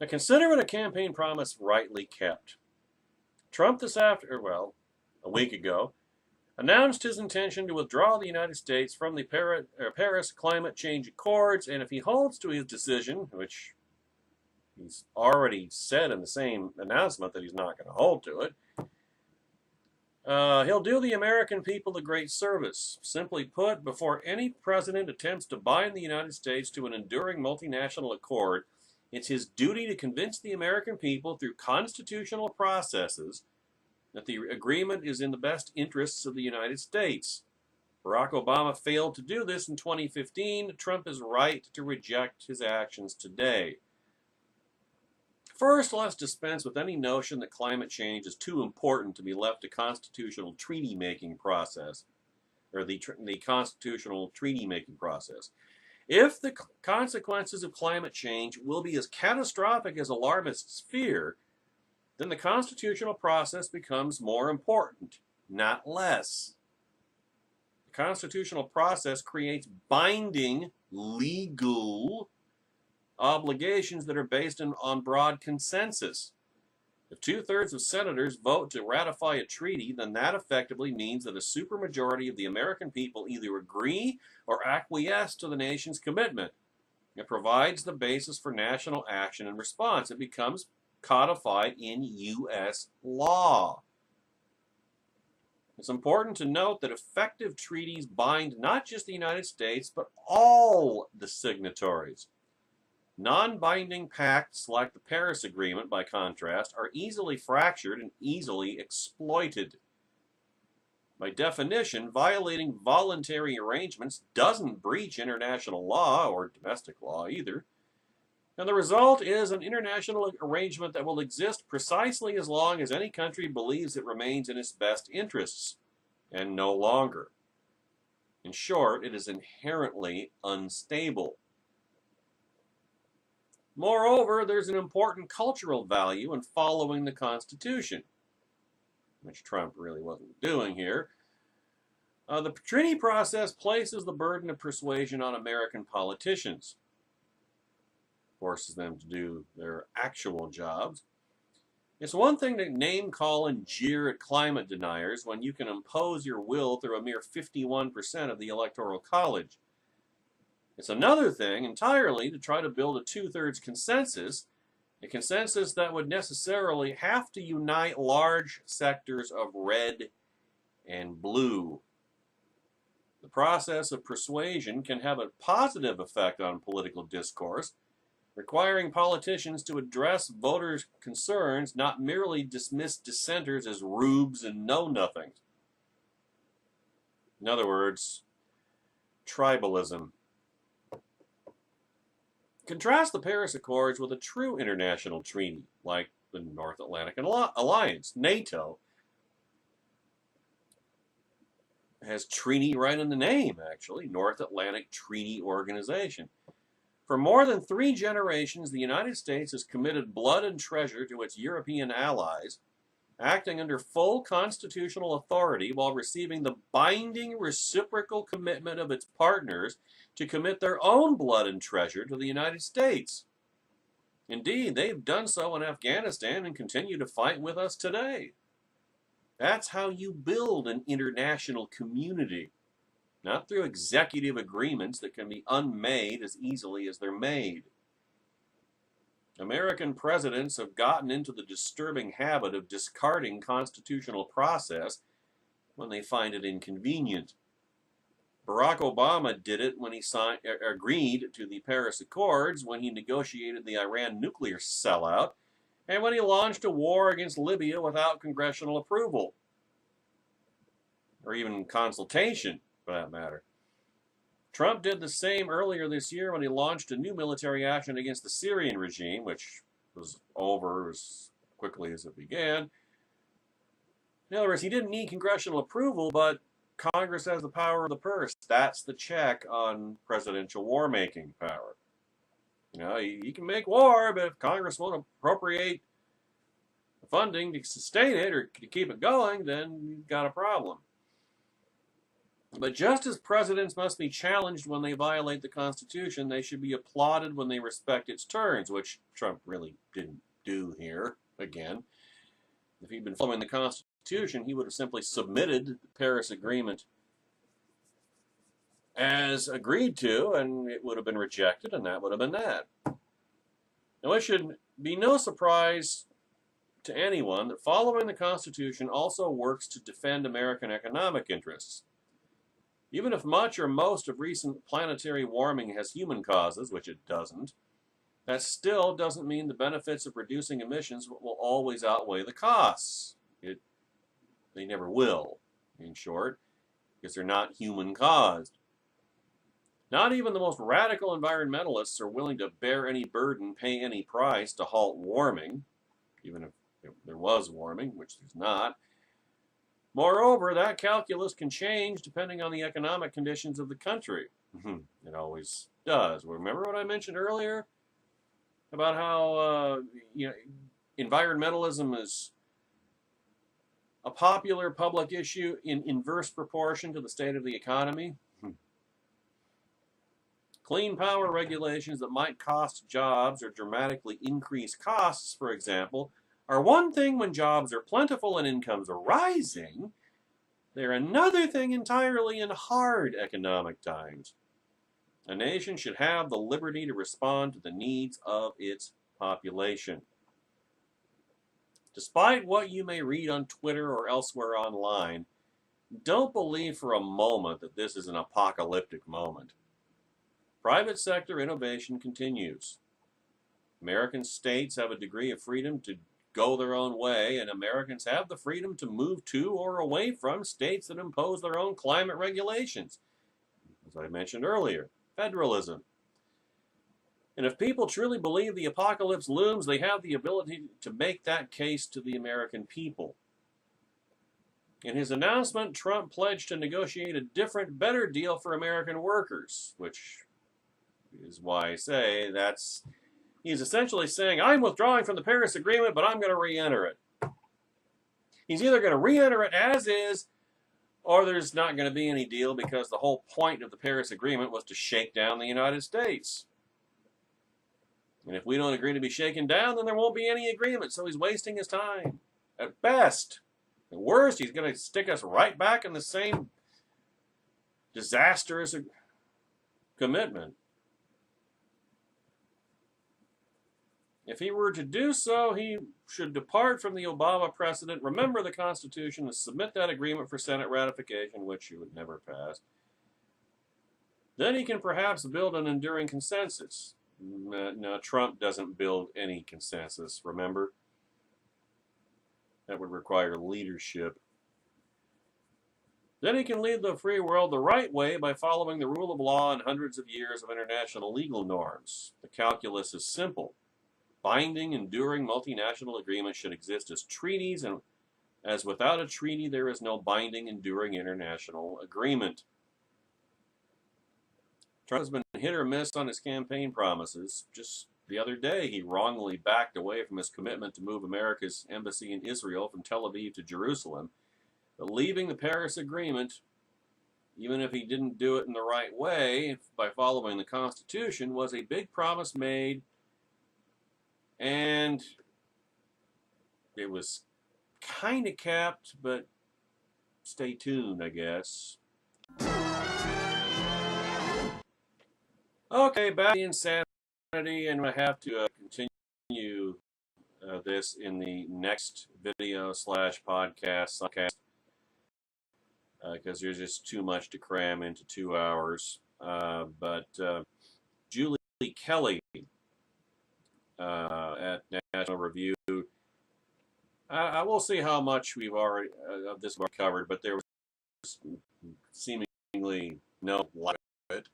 Now, consider it a campaign promise rightly kept. Trump a week ago, announced his intention to withdraw the United States from the Paris Climate Change Accords, and if he holds to his decision, which he's already said in the same announcement that he's not going to hold to it, he'll do the American people a great service. Simply put, before any president attempts to bind the United States to an enduring multinational accord, it's his duty to convince the American people through constitutional processes that the agreement is in the best interests of the United States. Barack Obama failed to do this in 2015. Trump is right to reject his actions today. First, let's dispense with any notion that climate change is too important to be left to constitutional treaty-making process, or the constitutional treaty-making process. If the consequences of climate change will be as catastrophic as alarmists fear, then the constitutional process becomes more important, not less. The constitutional process creates binding, legal obligations that are based on broad consensus. If 2/3 of senators vote to ratify a treaty, then that effectively means that a supermajority of the American people either agree or acquiesce to the nation's commitment. It provides the basis for national action and response. It becomes codified in U.S. law. It's important to note that effective treaties bind not just the United States, but all the signatories. Non-binding pacts like the Paris Agreement, by contrast, are easily fractured and easily exploited. By definition, violating voluntary arrangements doesn't breach international law or domestic law either. And the result is an international arrangement that will exist precisely as long as any country believes it remains in its best interests, and no longer. In short, it is inherently unstable. Moreover, there's an important cultural value in following the Constitution, which Trump really wasn't doing here. The treaty process places the burden of persuasion on American politicians, forces them to do their actual jobs. It's one thing to name, call, and jeer at climate deniers when you can impose your will through a mere 51% of the Electoral College. It's another thing entirely to try to build a 2/3 consensus A consensus that would necessarily have to unite large sectors of red and blue. The process of persuasion can have a positive effect on political discourse, requiring politicians to address voters' concerns, not merely dismiss dissenters as rubes and know-nothings. In other words, tribalism. Contrast the Paris Accords with a true international treaty, like the North Atlantic Alliance, NATO. Has treaty right in the name, actually, North Atlantic Treaty Organization. For more than 3 generations, the United States has committed blood and treasure to its European allies, acting under full constitutional authority while receiving the binding reciprocal commitment of its partners to commit their own blood and treasure to the United States. Indeed, they've done so in Afghanistan and continue to fight with us today. That's how you build an international community. Not through executive agreements that can be unmade as easily as they're made. American presidents have gotten into the disturbing habit of discarding constitutional process when they find it inconvenient. Barack Obama did it when he agreed to the Paris Accords, when he negotiated the Iran nuclear sellout, and when he launched a war against Libya without congressional approval, or even consultation, for that matter. Trump did the same earlier this year when he launched a new military action against the Syrian regime, which was over as quickly as it began. In other words, he didn't need congressional approval, but Congress has the power of the purse. That's the check on presidential war-making power. You know, you can make war, but if Congress won't appropriate funding to sustain it or to keep it going, then you've got a problem. But just as presidents must be challenged when they violate the Constitution, they should be applauded when they respect its terms, which Trump really didn't do here, again. If he'd been following the Constitution, he would have simply submitted the Paris Agreement as agreed to, and it would have been rejected, and that would have been that. Now, it should be no surprise to anyone that following the Constitution also works to defend American economic interests. Even if much or most of recent planetary warming has human causes, which it doesn't, that still doesn't mean the benefits of reducing emissions will always outweigh the costs. They never will, in short, because they're not human-caused. Not even the most radical environmentalists are willing to bear any burden, pay any price to halt warming, even if there was warming, which there's not. Moreover, that calculus can change depending on the economic conditions of the country. It always does. Remember what I mentioned earlier about how environmentalism is a popular public issue in inverse proportion to the state of the economy? Clean power regulations that might cost jobs or dramatically increase costs, for example, are one thing when jobs are plentiful and incomes are rising. They're another thing entirely in hard economic times. A nation should have the liberty to respond to the needs of its population. Despite what you may read on Twitter or elsewhere online, don't believe for a moment that this is an apocalyptic moment. Private sector innovation continues. American states have a degree of freedom to go their own way, and Americans have the freedom to move to or away from states that impose their own climate regulations. As I mentioned earlier, federalism. And if people truly believe the apocalypse looms, they have the ability to make that case to the American people. In his announcement, Trump pledged to negotiate a different, better deal for American workers, which is why I say he's essentially saying, I'm withdrawing from the Paris Agreement, but I'm going to re-enter it. He's either going to re-enter it as is, or there's not going to be any deal because the whole point of the Paris Agreement was to shake down the United States. And if we don't agree to be shaken down, then there won't be any agreement, so he's wasting his time. At best. At worst, he's going to stick us right back in the same disastrous commitment. If he were to do so, he should depart from the Obama precedent, remember the Constitution, and submit that agreement for Senate ratification, which he would never pass. Then he can perhaps build an enduring consensus. No, Trump doesn't build any consensus, remember? That would require leadership. Then he can lead the free world the right way by following the rule of law and hundreds of years of international legal norms. The calculus is simple. Binding, enduring multinational agreements should exist as treaties, and as without a treaty, there is no binding, enduring international agreement. Trump has been hit or miss on his campaign promises. Just the other day, he wrongly backed away from his commitment to move America's embassy in Israel from Tel Aviv to Jerusalem. But leaving the Paris Agreement, even if he didn't do it in the right way, by following the Constitution, was a big promise made, and it was kind of kept, but stay tuned, I guess. Okay, back to insanity, and I have to continue this in the next video / podcast, because there's just too much to cram into 2 hours. But Julie Kelly at National Review, I will see how much we've already of this we've covered, but there was seemingly no light of it,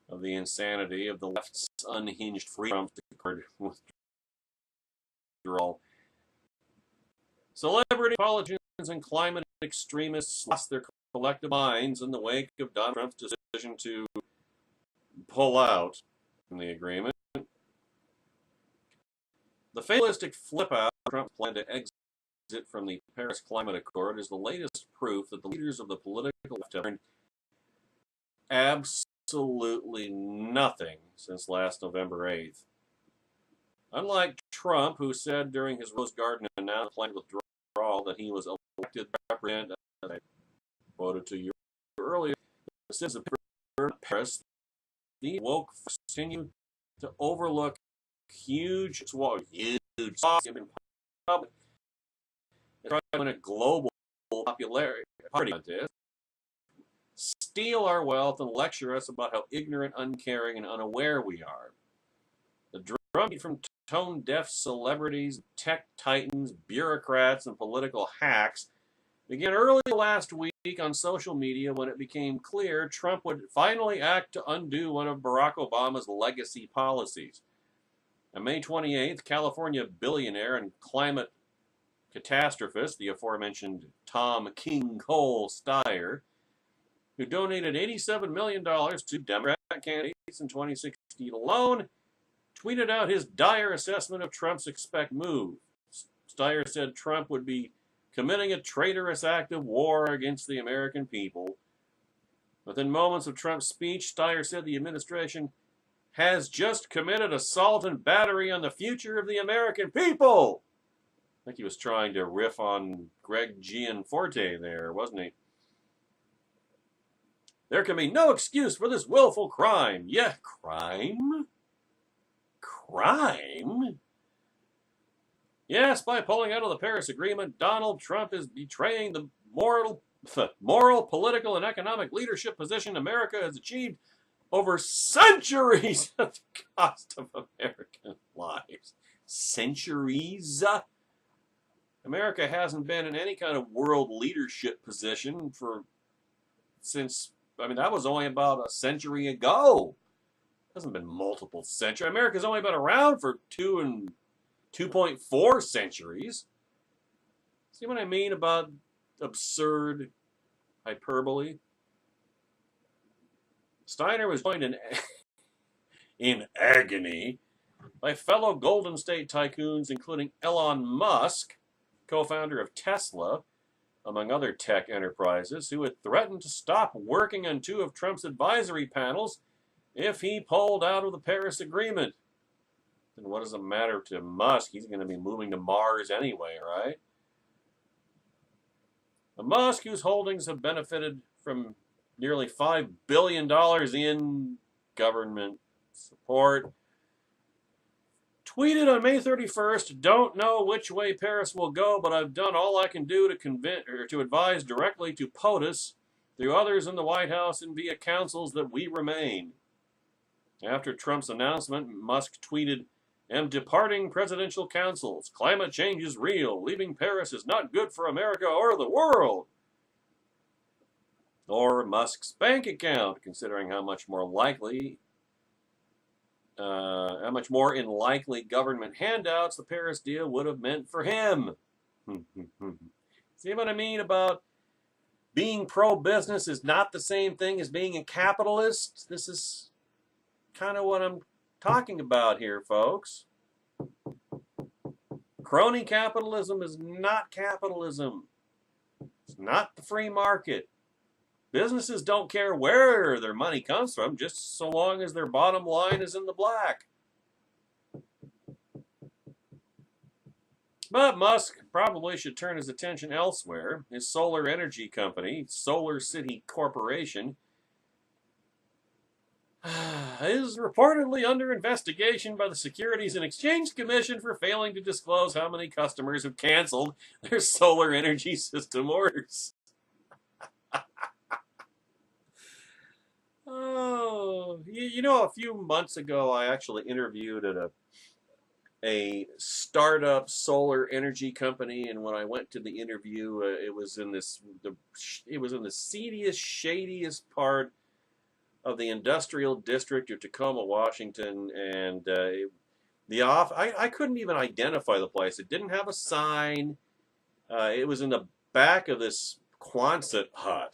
of the insanity of the left's unhinged freedom withdrawal. Celebrity politicians and climate extremists lost their collective minds in the wake of Donald Trump's decision to pull out from the agreement. The fatalistic flip-out of Trump's plan to exit from the Paris Climate Accord is the latest proof that the leaders of the political left have learned absolutely nothing since last November 8th. Unlike Trump, who said during his Rose Garden announcement planned withdrawal that he was elected to represent, as I quoted to you earlier, the citizens of Paris, the woke continue to overlook huge swaths in public and try to win a global popularity party on this, steal our wealth, and lecture us about how ignorant, uncaring, and unaware we are. The drumbeat from tone-deaf celebrities, tech titans, bureaucrats, and political hacks began early last week on social media when it became clear Trump would finally act to undo one of Barack Obama's legacy policies. On May 28th, California billionaire and climate catastrophist, the aforementioned Tom King Cole Steyer, who donated $87 million to Democrat candidates in 2016 alone, tweeted out his dire assessment of Trump's expect move. Steyer said Trump would be committing a traitorous act of war against the American people. Within moments of Trump's speech, Steyer said the administration has just committed assault and battery on the future of the American people. I think he was trying to riff on Greg Gianforte there, wasn't he? There can be no excuse for this willful crime. Yeah, crime? Crime? Yes, by pulling out of the Paris Agreement, Donald Trump is betraying the moral, political, and economic leadership position America has achieved over centuries at the cost of American lives. Centuries? America hasn't been in any kind of world leadership position since, that was only about a century ago. It hasn't been multiple centuries. America's only been around for 2.4 centuries. See what I mean about absurd hyperbole? Steyer was joined in agony by fellow Golden State tycoons, including Elon Musk, co-founder of Tesla, among other tech enterprises, who had threatened to stop working on 2 of Trump's advisory panels if he pulled out of the Paris Agreement. And what does it matter to Musk? He's going to be moving to Mars anyway, right? The Musk, whose holdings have benefited from nearly $5 billion in government support, Tweeted on May 31st, don't know which way Paris will go, but I've done all I can do to convince or to advise directly to POTUS, through others in the White House and via councils, that we remain. After Trump's announcement, Musk tweeted, am departing presidential councils. Climate change is real. Leaving Paris is not good for America or the world. Or Musk's bank account, considering how much more in likely government handouts the Paris deal would have meant for him. See what I mean about being pro-business is not the same thing as being a capitalist? This is kind of what I'm talking about here, folks. Crony capitalism is not capitalism. It's not the free market. Businesses don't care where their money comes from, just so long as their bottom line is in the black. But Musk probably should turn his attention elsewhere. His solar energy company, Solar City Corporation, is reportedly under investigation by the Securities and Exchange Commission for failing to disclose how many customers have canceled their solar energy system orders. Oh, you know, a few months ago, I actually interviewed at a startup solar energy company, and when I went to the interview, it was in the seediest, shadiest part of the industrial district of Tacoma, Washington, and I couldn't even identify the place. It didn't have a sign. It was in the back of this Quonset hut,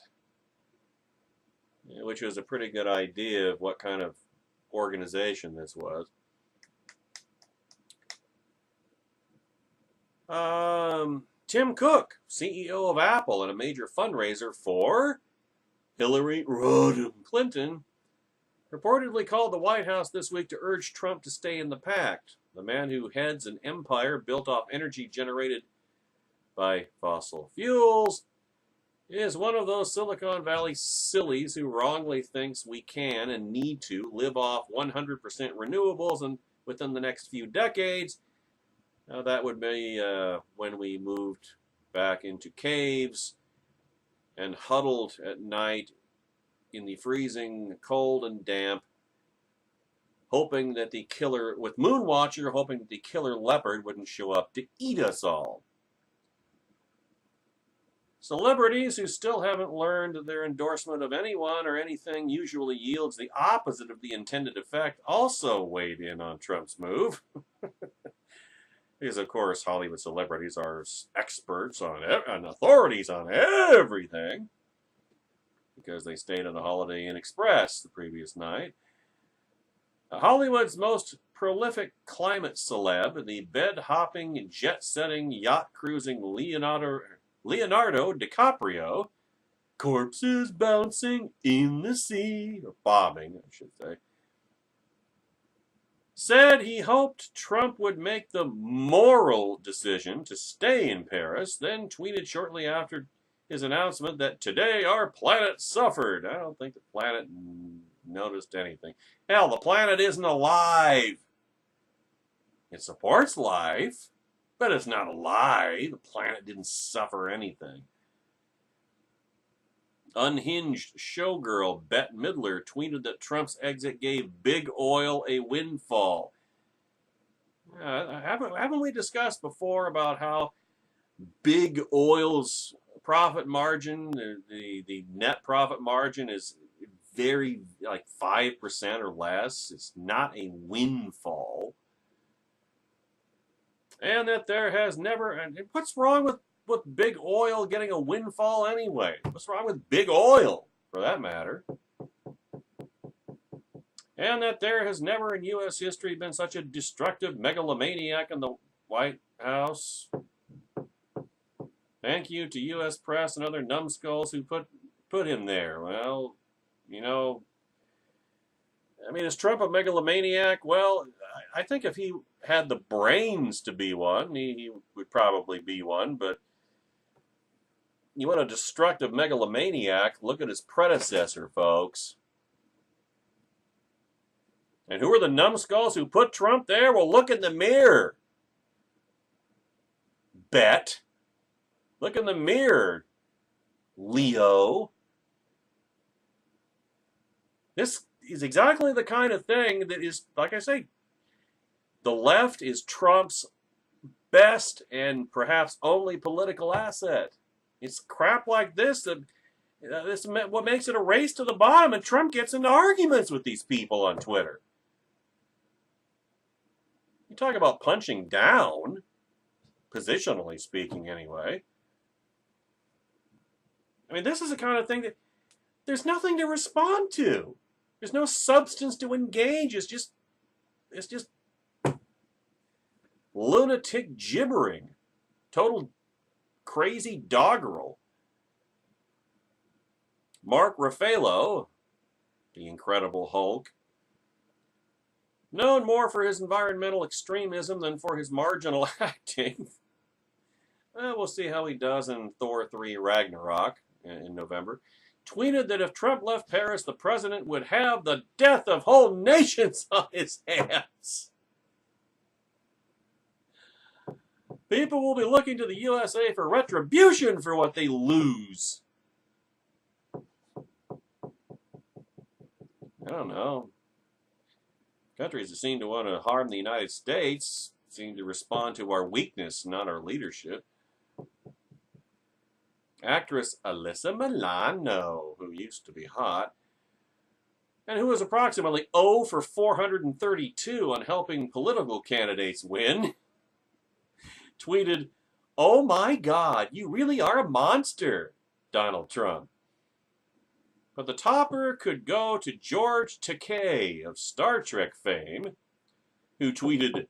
which was a pretty good idea of what kind of organization this was. Tim Cook, CEO of Apple and a major fundraiser for Hillary Rodham Clinton, reportedly called the White House this week to urge Trump to stay in the pact. The man who heads an empire built off energy generated by fossil fuels is one of those Silicon Valley sillies who wrongly thinks we can and need to live off 100% renewables and within the next few decades. Now that would be when we moved back into caves and huddled at night in the freezing cold and damp, hoping that the killer, with Moonwatcher, hoping that the killer leopard wouldn't show up to eat us all. Celebrities who still haven't learned that their endorsement of anyone or anything usually yields the opposite of the intended effect also weighed in on Trump's move. Because, of course, Hollywood celebrities are experts on and authorities on everything, because they stayed on the Holiday Inn Express the previous night. Hollywood's most prolific climate celeb, the bed-hopping, jet-setting, yacht-cruising Leonardo DiCaprio, corpses bouncing in the sea, or bobbing, I should say, said he hoped Trump would make the moral decision to stay in Paris, then tweeted shortly after his announcement that today our planet suffered. I don't think the planet noticed anything. Hell, the planet isn't alive. It supports life, but it's not alive. The planet didn't suffer anything. Unhinged showgirl Bette Midler tweeted that Trump's exit gave big oil a windfall. Haven't we discussed before about how big oil's profit margin, the net profit margin, is very, like 5% or less? It's not a windfall. And that there has never, and what's wrong with big oil getting a windfall anyway? What's wrong with big oil, for that matter? And that there has never in U.S. history been such a destructive megalomaniac in the White House. Thank you to U.S. press and other numbskulls who put him there. Well, you know, I mean, is Trump a megalomaniac? Well, I think if he had the brains to be one, he would probably be one, but you want a destructive megalomaniac, look at his predecessor, folks. And who are the numbskulls who put Trump there? Well, look in the mirror. Bet. Look in the mirror, Leo. This is exactly the kind of thing that is, like I say, the left is Trump's best and perhaps only political asset. It's crap like this that this is what makes it a race to the bottom, and Trump gets into arguments with these people on Twitter. You talk about punching down, positionally speaking anyway. I mean, this is the kind of thing that there's nothing to respond to. There's no substance to engage. It's just lunatic gibbering. Total crazy doggerel. Mark Ruffalo, the Incredible Hulk, known more for his environmental extremism than for his marginal acting. We'll see how he does in Thor 3 Ragnarok in November. Tweeted that if Trump left Paris, the president would have the death of whole nations on his hands. People will be looking to the USA for retribution for what they lose. I don't know. Countries that seem to want to harm the United States seem to respond to our weakness, not our leadership. Actress Alyssa Milano, who used to be hot, and who was approximately 0 for 432 on helping political candidates win, tweeted, "Oh my God, you really are a monster, Donald Trump." But the topper could go to George Takei of Star Trek fame, who tweeted,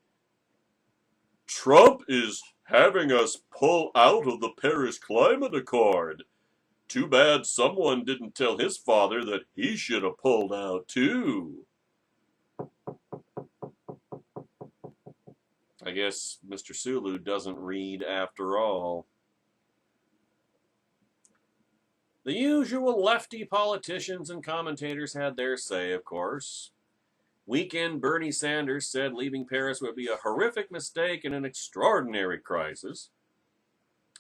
"Trump is having us pull out of the Paris Climate Accord. Too bad someone didn't tell his father that he should have pulled out too." I guess Mr. Sulu doesn't read after all. The usual lefty politicians and commentators had their say, of course. Weekend Bernie Sanders said leaving Paris would be a horrific mistake and an extraordinary crisis.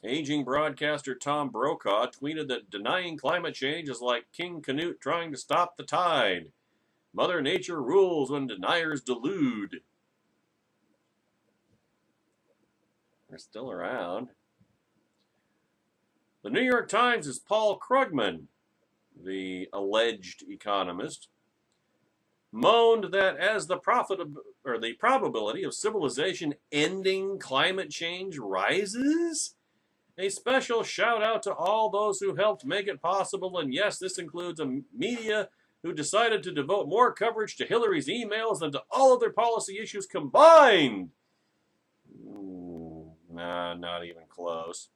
Aging broadcaster Tom Brokaw tweeted that denying climate change is like King Canute trying to stop the tide. Mother Nature rules when deniers delude. They're still around. The New York Times' Paul Krugman, the alleged economist, moaned that as the probability of civilization ending climate change rises, a special shout out to all those who helped make it possible, and yes, this includes a media who decided to devote more coverage to Hillary's emails than to all other policy issues combined. Nah, not even close.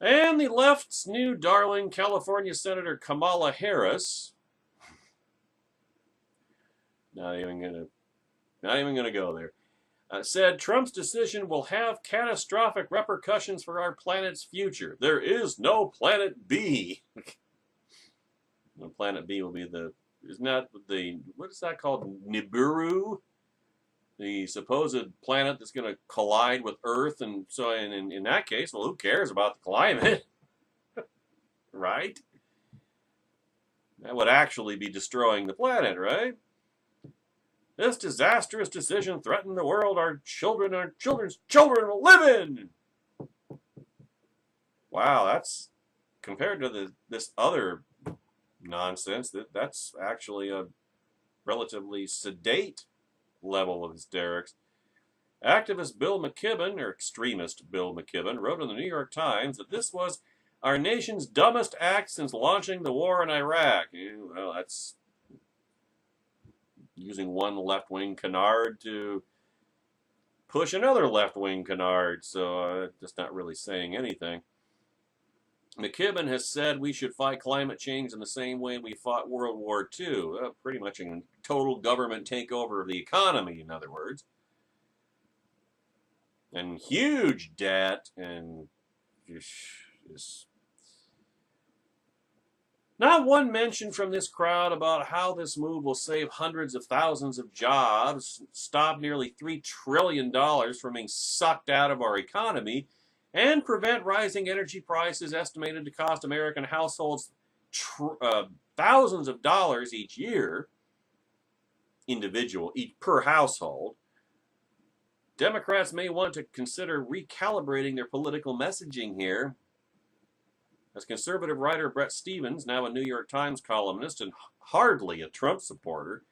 And the left's new darling, California Senator Kamala Harris, not even gonna go there, said Trump's decision will have catastrophic repercussions for our planet's future. There is no planet B. Planet B will be what is that called? Nibiru? The supposed planet that's going to collide with Earth, and so in that case, well, who cares about the climate? Right? That would actually be destroying the planet, right? This disastrous decision threatened the world our children and our children's children will live in. Wow, that's compared to this other nonsense. That's actually a relatively sedate level of hysterics. Activist Bill McKibben, or extremist Bill McKibben, wrote in the New York Times that this was our nation's dumbest act since launching the war in Iraq. Well, that's using one left-wing canard to push another left-wing canard, so just not really saying anything. McKibben has said we should fight climate change in the same way we fought World War II, pretty much a total government takeover of the economy, in other words. And huge debt, and Not one mention from this crowd about how this move will save hundreds of thousands of jobs, stop nearly $3 trillion from being sucked out of our economy, and prevent rising energy prices estimated to cost American households thousands of dollars each year, per household. Democrats may want to consider recalibrating their political messaging here. As conservative writer Bret Stephens, now a New York Times columnist and hardly a Trump supporter,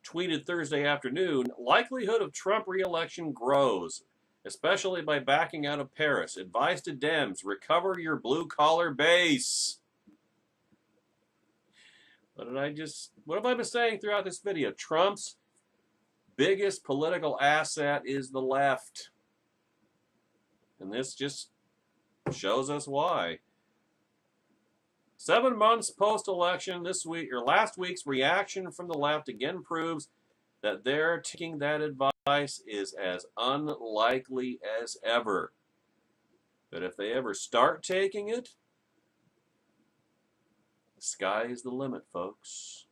tweeted Thursday afternoon, likelihood of Trump re-election grows, especially by backing out of Paris. Advice to Dems, recover your blue-collar base. What have I been saying throughout this video? Trump's biggest political asset is the left. And this just shows us why. 7 months post-election, last week's reaction from the left again proves that their taking that advice is as unlikely as ever. But if they ever start taking it, the sky is the limit, folks.